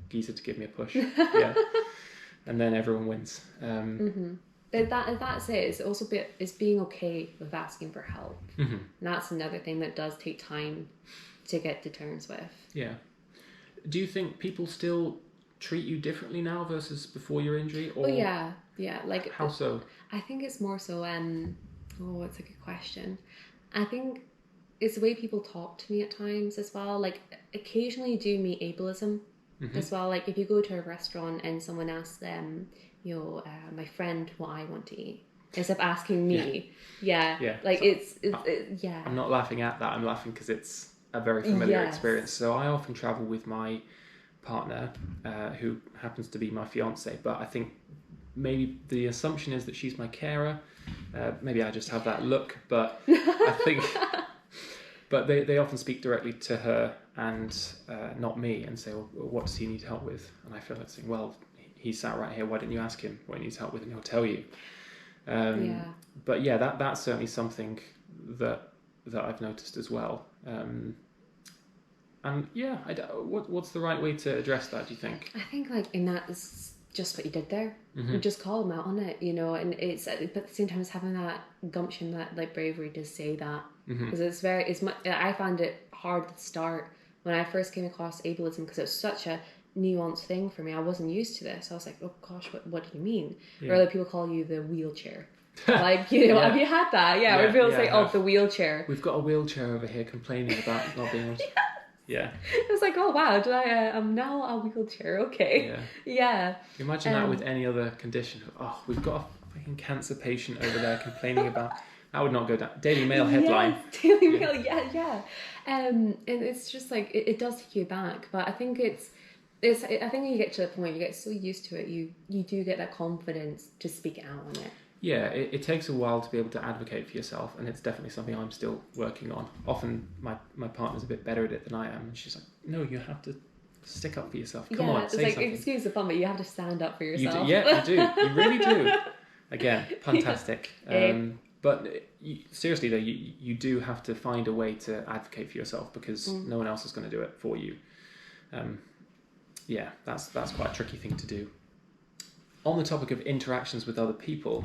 Speaker 1: geezer to give me a push. Yeah. And then everyone wins.
Speaker 2: That's it. It's also it's being okay with asking for help. And that's another thing that does take time to get to terms with. Yeah.
Speaker 1: Do you think people still treat you differently now versus before your injury? Or
Speaker 2: yeah.
Speaker 1: How so?
Speaker 2: I think it's more so. It's a good question. I think it's the way people talk to me at times as well. Like occasionally, you do meet ableism as well. Like if you go to a restaurant and someone asks them, my friend, what I want to eat, instead of asking me. Yeah. Like so
Speaker 1: I'm not laughing at that. I'm laughing because it's a very familiar experience. So I often travel with my partner, who happens to be my fiance, but I think maybe the assumption is that she's my carer. Maybe I just have that look, but I think but they often speak directly to her and not me, and say, well, what does he need help with? And I feel like saying, well, he sat right here, why didn't you ask him what he needs help with, and he'll tell you. But that's certainly something that I've noticed as well. What's the right way to address that, do you think?
Speaker 2: I think in that is just what you did there. You just call them out on it, and it's, but at the same time it's having that gumption, that bravery to say that, because I found it hard at the start when I first came across ableism, because it was such a nuanced thing for me. I wasn't used to this. I was like, oh gosh, what do you mean? Or other people call you the wheelchair. Have you had that? Where people say, oh, the wheelchair.
Speaker 1: We've got a wheelchair over here complaining about not being able to... Yeah.
Speaker 2: It was like, oh wow, did I'm now a wheelchair, okay. Yeah.
Speaker 1: Imagine that with any other condition. Oh, we've got a fucking cancer patient over there complaining about That would not go down. Daily Mail headline.
Speaker 2: Yes, Daily Mail, yeah. And it's just like it does take you back, but I think it's. I think when you get to the point, you get so used to it, you do get that confidence to speak out on it.
Speaker 1: Yeah, it takes a while to be able to advocate for yourself, and it's definitely something I'm still working on. Often my partner's a bit better at it than I am, and she's like, no, you have to stick up for yourself. Come on,
Speaker 2: it's
Speaker 1: say
Speaker 2: like,
Speaker 1: something.
Speaker 2: excuse the fun, but you have to stand up for yourself.
Speaker 1: You do. You really do. Again, fantastic. But seriously though, you do have to find a way to advocate for yourself, because no one else is going to do it for you. Yeah, that's quite a tricky thing to do. On the topic of interactions with other people,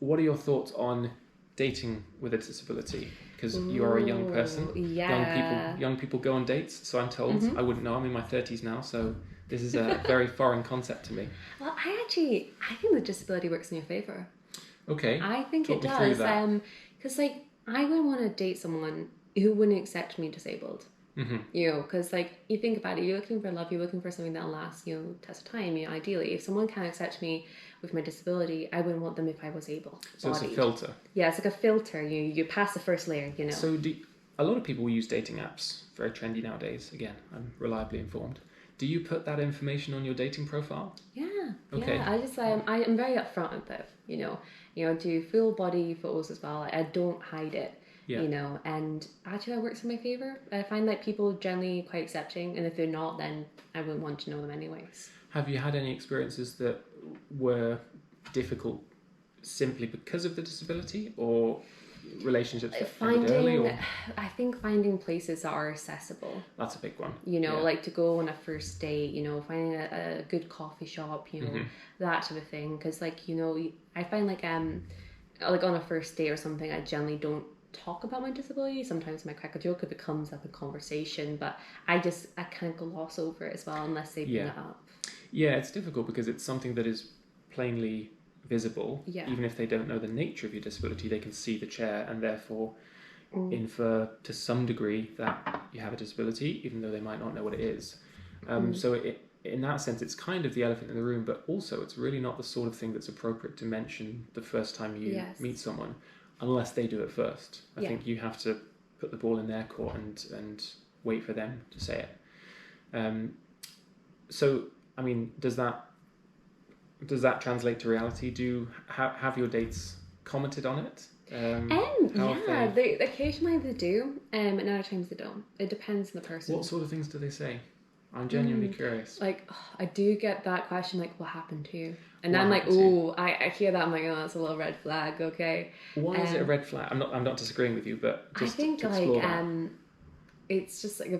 Speaker 1: what are your thoughts on dating with a disability? Because you are a young person.
Speaker 2: Yeah.
Speaker 1: Young people go on dates, so I'm told. I wouldn't know. I'm in my 30s now, so this is a very foreign concept to me.
Speaker 2: Well, I think the disability works in your favour.
Speaker 1: Okay.
Speaker 2: I think
Speaker 1: Talk
Speaker 2: it
Speaker 1: me through
Speaker 2: does.
Speaker 1: that.
Speaker 2: Because like I wouldn't want to date someone who wouldn't accept me disabled. You know, because like you think about it, you're looking for love, you're looking for something that'll last, you know, test of time. You know, ideally, if someone can't accept me with my disability, I wouldn't want them if I was able.
Speaker 1: So it's a filter.
Speaker 2: Yeah, it's like a filter. You pass the first layer, you know.
Speaker 1: So a lot of people use dating apps. Very trendy nowadays. Again, I'm reliably informed. Do you put that information on your dating profile?
Speaker 2: Yeah.
Speaker 1: Okay.
Speaker 2: Yeah. I'm very upfront with it. You know, do full body photos as well. I don't hide it.
Speaker 1: Yeah.
Speaker 2: You know, and actually that works in my favour. I find that people generally quite accepting, and if they're not, then I wouldn't want to know them anyways.
Speaker 1: Have you had any experiences that were difficult simply because of the disability, or relationships that ended early? Or?
Speaker 2: I think finding places that are accessible.
Speaker 1: That's a big one.
Speaker 2: You know, like to go on a first date, you know, finding a good coffee shop, you know, that sort of thing. Because like, you know, I find like on a first date or something, I generally don't talk about my disability. Sometimes I might crack a joke, it becomes like a conversation, but I can't gloss over it as well unless they bring it up. Yeah,
Speaker 1: it's difficult because it's something that is plainly visible. Even if they don't know the nature of your disability, they can see the chair and therefore infer to some degree that you have a disability, even though they might not know what it is. So in that sense, it's kind of the elephant in the room, but also it's really not the sort of thing that's appropriate to mention the first time you meet someone, unless they do it first. I think you have to put the ball in their court and wait for them to say it. So, I mean, does that translate to reality? Have your dates commented on it?
Speaker 2: They occasionally they do, and other times they don't. It depends on the person.
Speaker 1: What sort of things do they say? I'm genuinely curious.
Speaker 2: Like, I do get that question, like, what happened to you? And I'm like, oh, I hear that. I'm like, oh, that's a little red flag. Okay.
Speaker 1: Why is it a red flag? I'm not disagreeing with you, but just I think to explore that.
Speaker 2: It's just like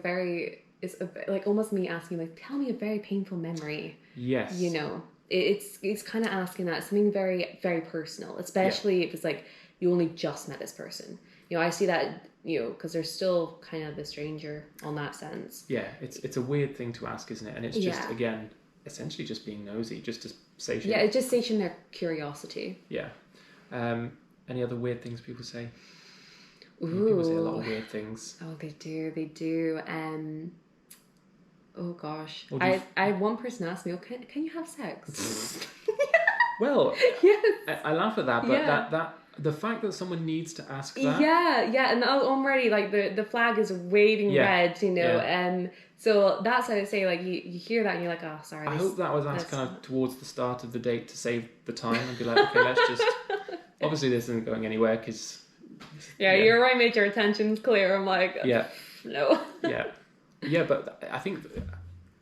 Speaker 2: it's like almost me asking, like, tell me a very painful memory.
Speaker 1: Yes.
Speaker 2: You know, it's kind of asking that something very, very personal, especially if it's like you only just met this person. You know, I see that. You know, because they're still kind of the stranger on that sense. Yeah,
Speaker 1: it's a weird thing to ask, isn't it? And it's just, again, essentially just being nosy, just to satiate.
Speaker 2: Yeah, it's just satiating their curiosity.
Speaker 1: Yeah. Any other weird things people say?
Speaker 2: Ooh.
Speaker 1: People say a lot of weird things.
Speaker 2: Oh, they do. Oh gosh. I had one person ask me, oh, can you have sex?
Speaker 1: Well,
Speaker 2: yes.
Speaker 1: I laugh at that, but that the fact that someone needs to ask that.
Speaker 2: Yeah, and I'm already like the flag is waving red, you know, so that's how I say, like, you hear that and you're like, oh, sorry.
Speaker 1: I hope that was asked kind of towards the start of the date to save the time and be like, okay, let's just, obviously this isn't going anywhere because.
Speaker 2: You're right, made your attention's clear. I'm like, no.
Speaker 1: Yeah, but I think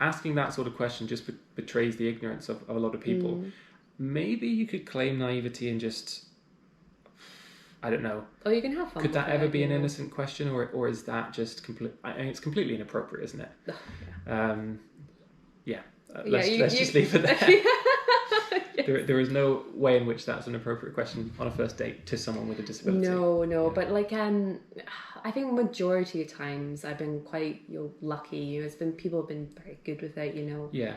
Speaker 1: asking that sort of question just betrays the ignorance of a lot of people. Maybe you could claim naivety and just, I don't know.
Speaker 2: Oh, you can have fun.
Speaker 1: Could that ever be an innocent question, or is that just I mean, it's completely inappropriate, isn't it? Let's just leave it there. There is no way in which that's an appropriate question on a first date to someone with a disability.
Speaker 2: No, but like I think majority of times I've been quite lucky. You know, people have been very good with it. You know. Yeah.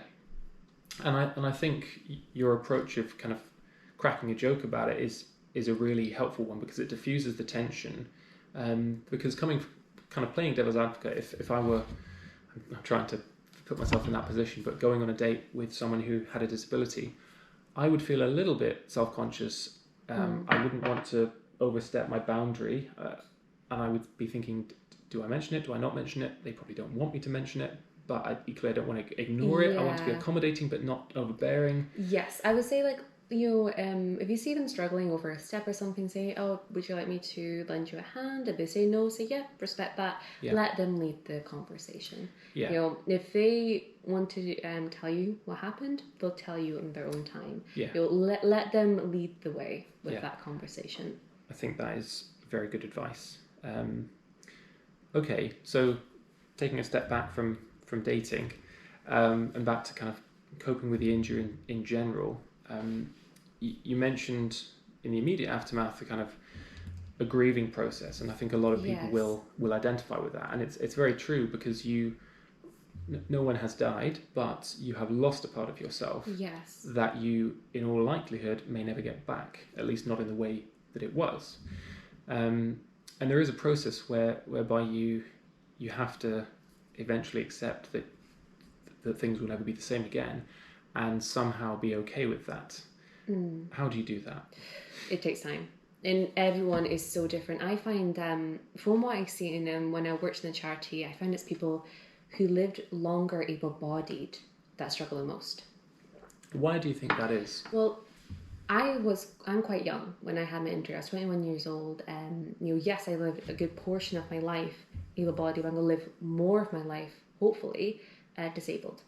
Speaker 1: And I think your approach of kind of cracking a joke about it is a really helpful one, because it diffuses the tension. Because kind of playing devil's advocate, if I were, I'm trying to put myself in that position, but going on a date with someone who had a disability, I would feel a little bit self-conscious. I wouldn't want to overstep my boundary, and I would be thinking, do I mention it? Do I not mention it? They probably don't want me to mention it, but equally I don't want to ignore it. I want to be
Speaker 2: Yeah.
Speaker 1: accommodating, but not overbearing.
Speaker 2: Yes, I would say like, you know, if you see them struggling over a step or something, say, oh, would you like me to lend you a hand? If they say no, say, yeah, respect that.
Speaker 1: Yeah.
Speaker 2: Let them lead the conversation.
Speaker 1: Yeah.
Speaker 2: You know, if they want to tell you what happened, they'll tell you in their own time.
Speaker 1: Yeah.
Speaker 2: You know, let them lead the way with
Speaker 1: Yeah.
Speaker 2: that conversation.
Speaker 1: I think that is very good advice. Okay, so taking a step back from dating, and back to kind of coping with the injury in general, you mentioned in the immediate aftermath the kind of a grieving process, and I think a lot of people
Speaker 2: Yes.
Speaker 1: will identify with that, and it's very true because no one has died, but you have lost a part of yourself
Speaker 2: Yes.
Speaker 1: that you, in all likelihood, may never get back, at least not in the way that it was. And there is a process whereby you have to eventually accept that things will never be the same again, and somehow be okay with that. How do you do that?
Speaker 2: It takes time. And everyone is so different. I find, from what I've seen, when I worked in the charity, I found it's people who lived longer able-bodied that struggle the most.
Speaker 1: Why do you think that is?
Speaker 2: Well, I'm quite young when I had my injury. I was 21 years old. You know, yes, I lived a good portion of my life able-bodied, but I'm going to live more of my life, hopefully, disabled.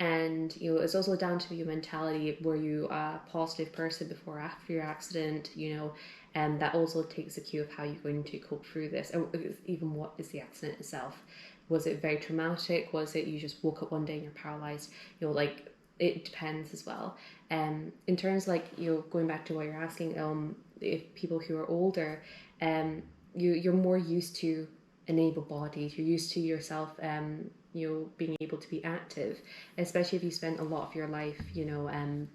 Speaker 2: And you know, it's also down to your mentality. Were you a positive person before or after your accident? You know, and that also takes a cue of how you're going to cope through this. And even what is the accident itself? Was it very traumatic? Was it you just woke up one day and you're paralyzed? You know, like it depends as well. In terms like, you know, going back to what you're asking, if people who are older, you're more used to an able body. You're used to yourself, you know, being able to be active, especially if you spent a lot of your life, you know,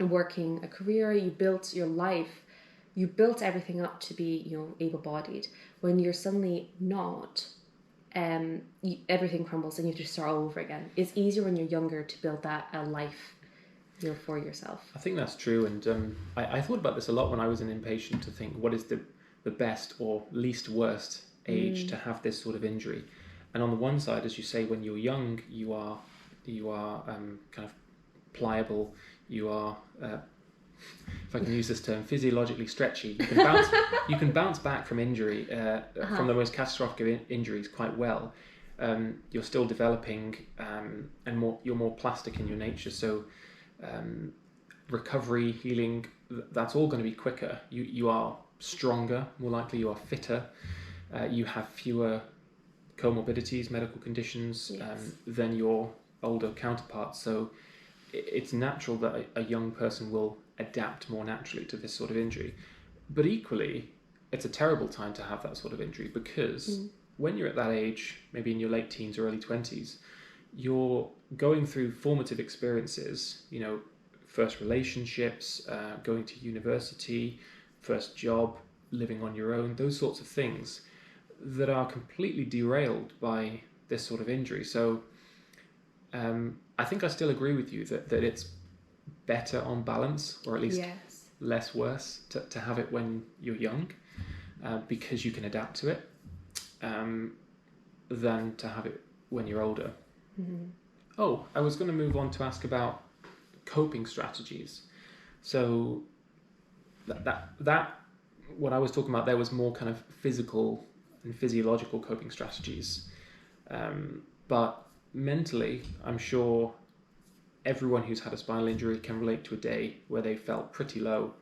Speaker 2: working a career. You built your life. You built everything up to be, you know, able-bodied. When you're suddenly not, everything crumbles and you have to start all over again. It's easier when you're younger to build that a life, you know, for yourself.
Speaker 1: I think that's true, and I thought about this a lot when I was an inpatient, to think what is the best or least worst age to have this sort of injury. And on the one side, as you say, when you're young, you are kind of pliable. You are, if I can use this term, physiologically stretchy. You can bounce back from injury, from the most catastrophic injuries quite well. You're still developing, and you're more plastic in your nature. So recovery, healing, that's all going to be quicker. You are stronger, more likely. You are fitter. You have fewer comorbidities, medical conditions, than your older counterparts. So it's natural that a young person will adapt more naturally to this sort of injury. But equally, it's a terrible time to have that sort of injury, because when you're at that age, maybe in your late teens or early 20s, you're going through formative experiences, you know, first relationships, going to university, first job, living on your own, those sorts of things that are completely derailed by this sort of injury. So I think I still agree with you that it's better on balance, or at least less worse, to have it when you're young, because you can adapt to it, than to have it when you're older. Oh, I was going to move on to ask about coping strategies. So that what I was talking about there was more kind of physical and physiological coping strategies. But mentally, I'm sure everyone who's had a spinal injury can relate to a day where they felt pretty low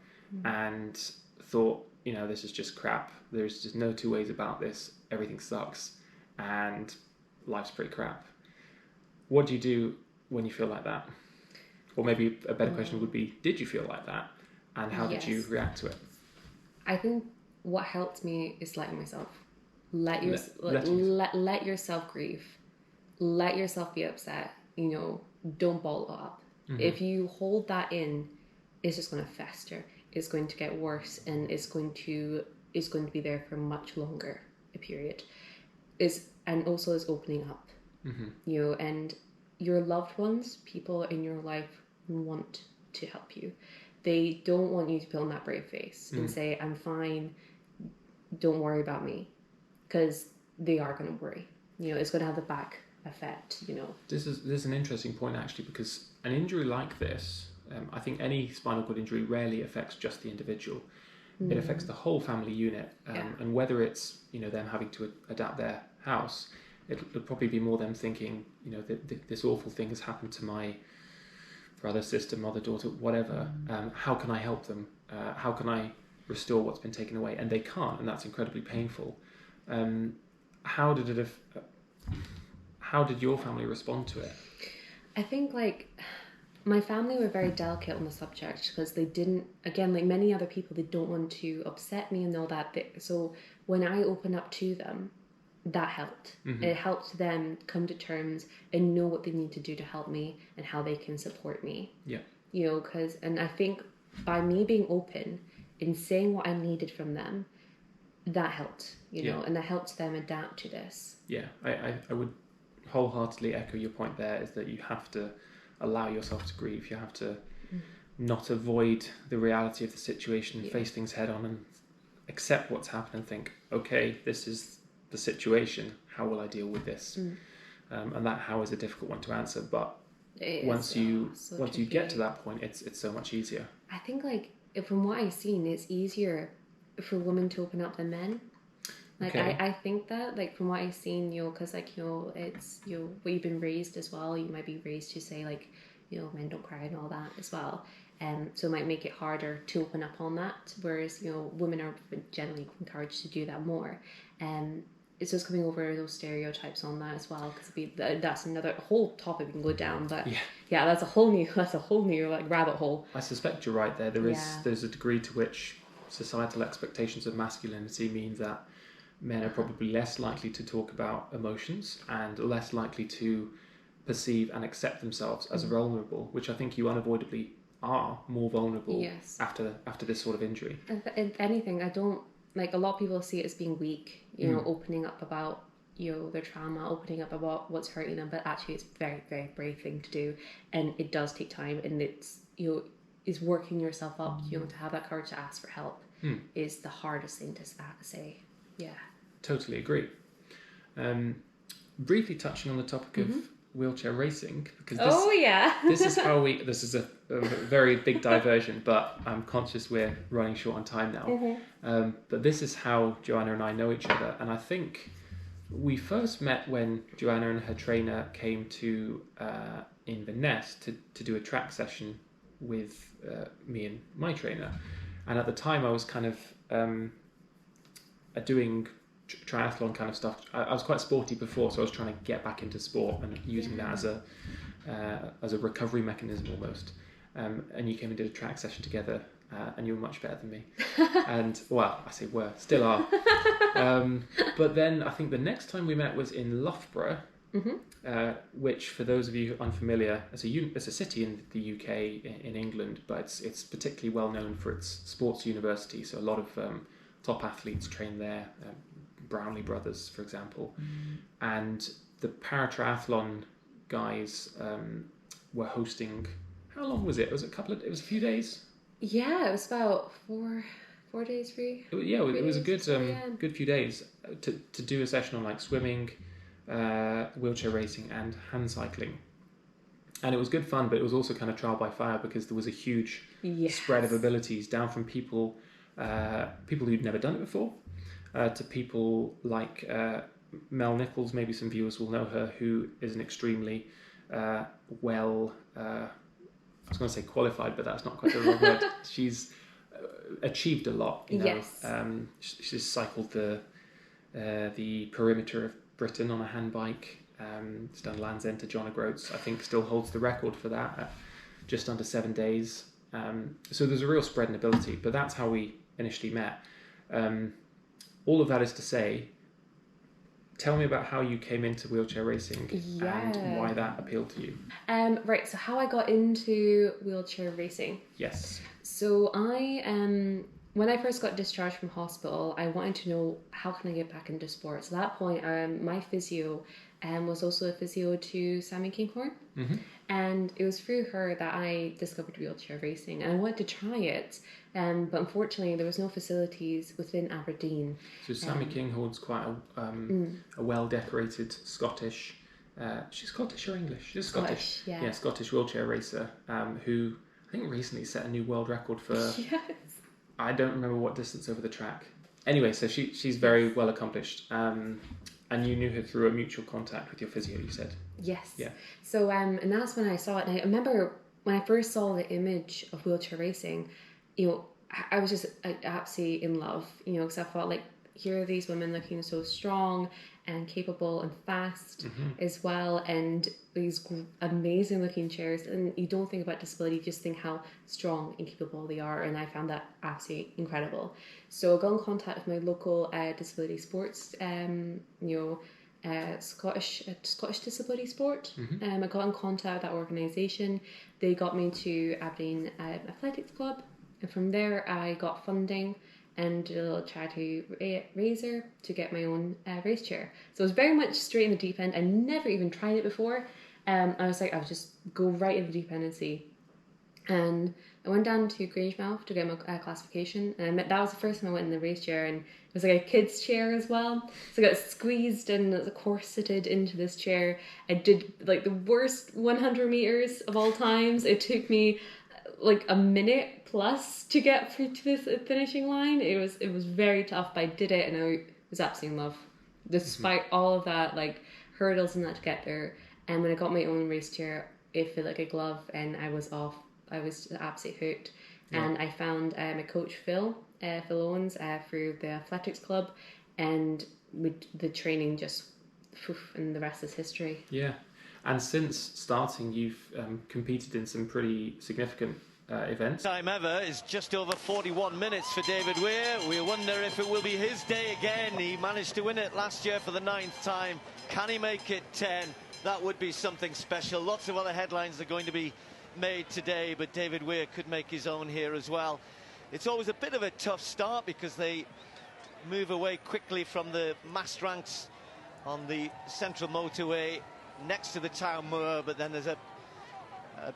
Speaker 1: and thought, you know, this is just crap. There's just no two ways about this. Everything sucks and life's pretty crap. What do you do when you feel like that? Or maybe a better question would be, did you feel like that? And how did you react to it?
Speaker 2: I think what helped me is letting myself. Let yourself grieve. Let yourself be upset. You know, don't bottle it up. If you hold that in, it's just going to fester. It's going to get worse, and it's going to be there for much longer a period. And also it's opening up. You know, and your loved ones, people in your life want to help you. they don't want you to put on that brave face and say, I'm fine, don't worry about me, because they are going to worry. It's going to have the back effect.
Speaker 1: This is an interesting point, actually, because an injury like this, I think any spinal cord injury rarely affects just the individual. It affects the whole family unit, and whether it's them having to adapt their house, it'll probably be more them thinking, this awful thing has happened to my brother, sister, mother, daughter, whatever. How can I help them? How can I restore what's been taken away? And they can't, and that's incredibly painful. How did your family respond to it?
Speaker 2: I think my family were very delicate on the subject, because they didn't, again, like many other people, they don't want to upset me and all that. So when I opened up to them, that helped. It helped them come to terms and know what they need to do to help me and how they can support me.
Speaker 1: Yeah.
Speaker 2: And I think by me being open and saying what I needed from them, that helped, and that helped them adapt to this.
Speaker 1: Yeah, I would wholeheartedly echo your point there, is that you have to allow yourself to grieve. You have to not avoid the reality of the situation, face things head on and accept what's happened and think, okay, this is the situation, how will I deal with this? And that how is a difficult one to answer, but once you get to that point, it's so much easier.
Speaker 2: I think from what I've seen, it's easier for women to open up than men. I think that from what I've seen, because it's what you've been raised as well. You might be raised to say men don't cry and all that as well. So it might make it harder to open up on that. Whereas women are generally encouraged to do that more. It's just coming over those stereotypes on that as well, because that's another whole topic we can go down. But yeah, that's a whole new rabbit hole.
Speaker 1: I suspect you're right there. There's a degree to which societal expectations of masculinity mean that men are probably less likely to talk about emotions and less likely to perceive and accept themselves as vulnerable, which I think you unavoidably are more vulnerable after this sort of injury.
Speaker 2: If anything, I don't a lot of people see it as being weak, opening up about their trauma, opening up about what's hurting them, but actually it's a very, very brave thing to do, and it does take time, and it's is working yourself up, to have that courage to ask for help is the hardest thing to say. Yeah.
Speaker 1: Totally agree. Briefly touching on the topic of wheelchair racing, because this is a very big diversion, but I'm conscious we're running short on time now. But this is how Joanna and I know each other, and I think we first met when Joanna and her trainer came to Inverness to do a track session with me and my trainer. And at the time I was kind of doing triathlon kind of stuff. I was quite sporty before, so I was trying to get back into sport and using that as a recovery mechanism almost. And you came and did a track session together, and you were much better than me. And well, I say were, still are. But then I think the next time we met was in Loughborough, which, for those of you unfamiliar, it's a city in the UK in England, but it's particularly well known for its sports university. So a lot of top athletes train there. Brownlee brothers, for example, and the paratriathlon guys were hosting. How long was it? Was it a few days?
Speaker 2: Yeah, it was about four days, free.
Speaker 1: It was a good few days to do a session on swimming, wheelchair racing, and hand cycling. And it was good fun, but it was also kind of trial by fire, because there was a huge spread of abilities, down from people who'd never done it before, to people like Mel Nichols. Maybe some viewers will know her, who is an extremely I was going to say qualified, but that's not quite the right word. She's achieved a lot. She's cycled the perimeter of Britain on a hand bike. She's done Land's End to John O'Groats. I think still holds the record for that at just under 7 days. So there's a real spread in ability, but that's how we initially met. All of that is to say, tell me about how you came into wheelchair racing and why that appealed to you.
Speaker 2: Right, so how I got into wheelchair racing.
Speaker 1: Yes.
Speaker 2: So when I first got discharged from hospital, I wanted to know, how can I get back into sports? At that point, my physio was also a physio to Sammy Kinghorn.
Speaker 1: Mm-hmm.
Speaker 2: And it was through her that I discovered wheelchair racing, and I wanted to try it, but unfortunately there was no facilities within Aberdeen.
Speaker 1: So Sammy King holds quite a well-decorated Scottish. She's Scottish or English? She's Scottish.
Speaker 2: Yeah.
Speaker 1: Scottish wheelchair racer who I think recently set a new world record for.
Speaker 2: Yes.
Speaker 1: I don't remember what distance over the track. Anyway, so she's very well accomplished. And you knew her through a mutual contact with your physio, you said?
Speaker 2: Yes.
Speaker 1: Yeah.
Speaker 2: So, and that's when I saw it. And I remember when I first saw the image of wheelchair racing, I was just absolutely in love, because I thought, like, here are these women looking so strong and capable and fast as well, and these amazing looking chairs. And you don't think about disability, you just think how strong and capable they are. And I found that absolutely incredible. So I got in contact with my local disability sports, Scottish Disability Sport. I got in contact with that organisation. They got me to Aberdeen Athletics Club, and from there I got funding and did a little charity raiser to get my own race chair. So it was very much straight in the deep end. I never even tried it before. I was like, I'll just go right in the deep end and see. And I went down to Grangemouth to get my classification, and that was the first time I went in the race chair, and it was like a kid's chair as well. So I got squeezed and corseted into this chair. I did like the worst 100 meters of all times. It took me like a minute plus to get through to this finishing line. It was very tough, but I did it, and I was absolutely in love, despite all of that like hurdles and that to get there. And when I got my own race chair, it fit like a glove, and I was off. I was absolutely hooked. Yeah. And I found my coach Phil Owens through the athletics club, and the training just, and the rest is history.
Speaker 1: Yeah, and since starting, you've competed in some pretty significant events.
Speaker 3: Time ever is just over 41 minutes for David Weir. We wonder if it will be his day again. He managed to win it last year for the 9th time. Can he make it 10? That would be something special. Lots of other headlines are going to be made today, but David Weir could make his own here as well. It's always a bit of a tough start because they move away quickly from the massed ranks on the central motorway next to the town moor, but then there's a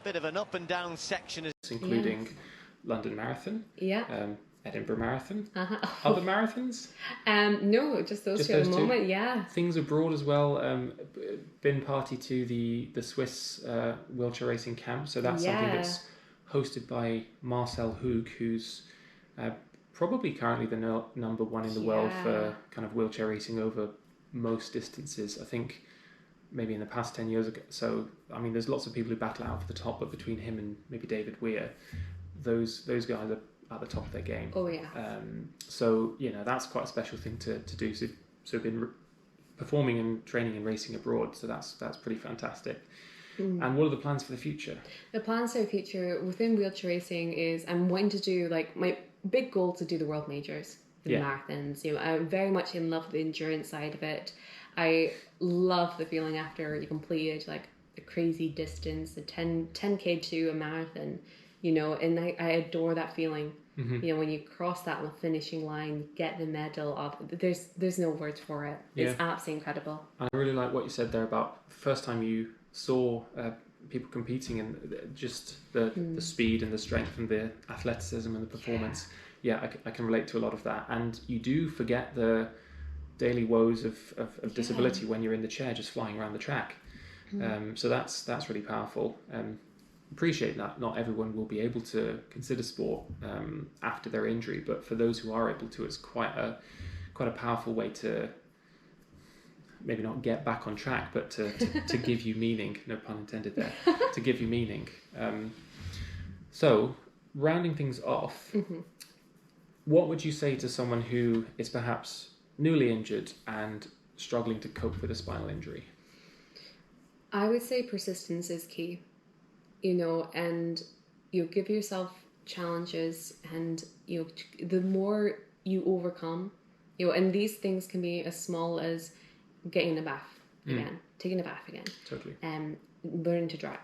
Speaker 3: bit of an up and down section,
Speaker 1: including London Marathon, Edinburgh Marathon, other marathons?
Speaker 2: No, just those two at the moment. Yeah,
Speaker 1: things abroad as well. Been party to the Swiss wheelchair racing camp, so that's something that's hosted by Marcel Hoog, who's probably currently the number one in the world for kind of wheelchair racing over most distances. I think maybe in the past 10 years ago. So I mean, there's lots of people who battle out for the top, but between him and maybe David Weir, those guys are at the top of their game.
Speaker 2: Oh yeah.
Speaker 1: So that's quite a special thing to do. So been performing and training and racing abroad. So that's pretty fantastic. And what are the plans for the future?
Speaker 2: The plans for the future within wheelchair racing is I'm wanting to do, like, my big goal to do the world majors, the marathons. I'm very much in love with the endurance side of it. I love the feeling after you completed like a crazy distance, the 10K to a marathon, and I adore that feeling. When you cross that on the finishing line, get the medal up, there's no words for it. It's absolutely incredible.
Speaker 1: I really like what you said there about the first time you saw people competing, and just the speed and the strength and the athleticism and the performance. I can relate to a lot of that. And you do forget the daily woes of disability when you're in the chair just flying around the track. So that's really powerful. Appreciate that not everyone will be able to consider sport after their injury, but for those who are able to, it's quite a powerful way to maybe not get back on track, but to give you meaning. No pun intended there. To give you meaning. So rounding things off, what would you say to someone who is perhaps newly injured and struggling to cope with a spinal injury?
Speaker 2: I would say persistence is key, and you give yourself challenges, and the more you overcome, and these things can be as small as getting a bath again, taking a bath again,
Speaker 1: totally,
Speaker 2: learning to drive,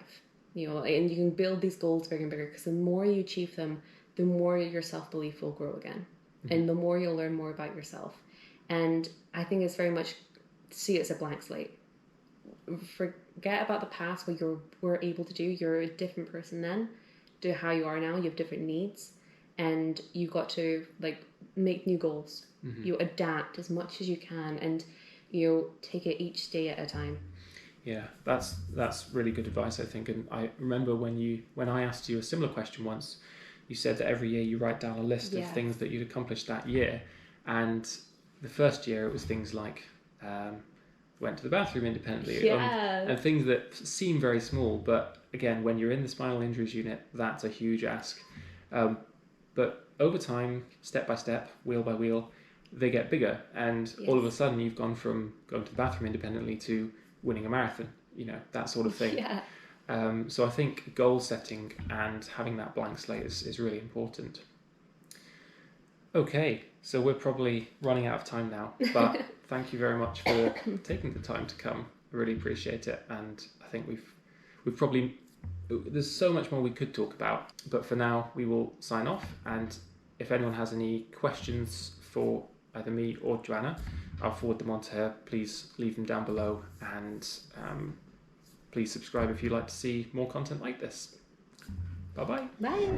Speaker 2: and you can build these goals bigger and bigger, because the more you achieve them, the more your self-belief will grow again, and the more you'll learn more about yourself. And I think it's very much see it as a blank slate. forget about the past, what you were able to do. You're a different person then to how you are now. You have different needs, and you've got to like make new goals. You adapt as much as you can, and you take it each day at a time.
Speaker 1: Yeah, that's really good advice, I think. And I remember when I asked you a similar question once, you said that every year you write down a list of things that you'd accomplished that year. And the first year it was things like went to the bathroom independently, and things that seem very small, but again, when you're in the spinal injuries unit, that's a huge ask. But over time, step by step, wheel by wheel, they get bigger, and all of a sudden you've gone from going to the bathroom independently to winning a marathon, that sort of thing. So I think goal setting and having that blank slate is really important. Okay, so we're probably running out of time now, but thank you very much for taking the time to come. I really appreciate it, and I think we've probably, there's so much more we could talk about, but for now we will sign off. And if anyone has any questions for either me or Joanna, I'll forward them on to her. Please leave them down below, and please subscribe if you'd like to see more content like this. Bye-bye.
Speaker 2: Bye.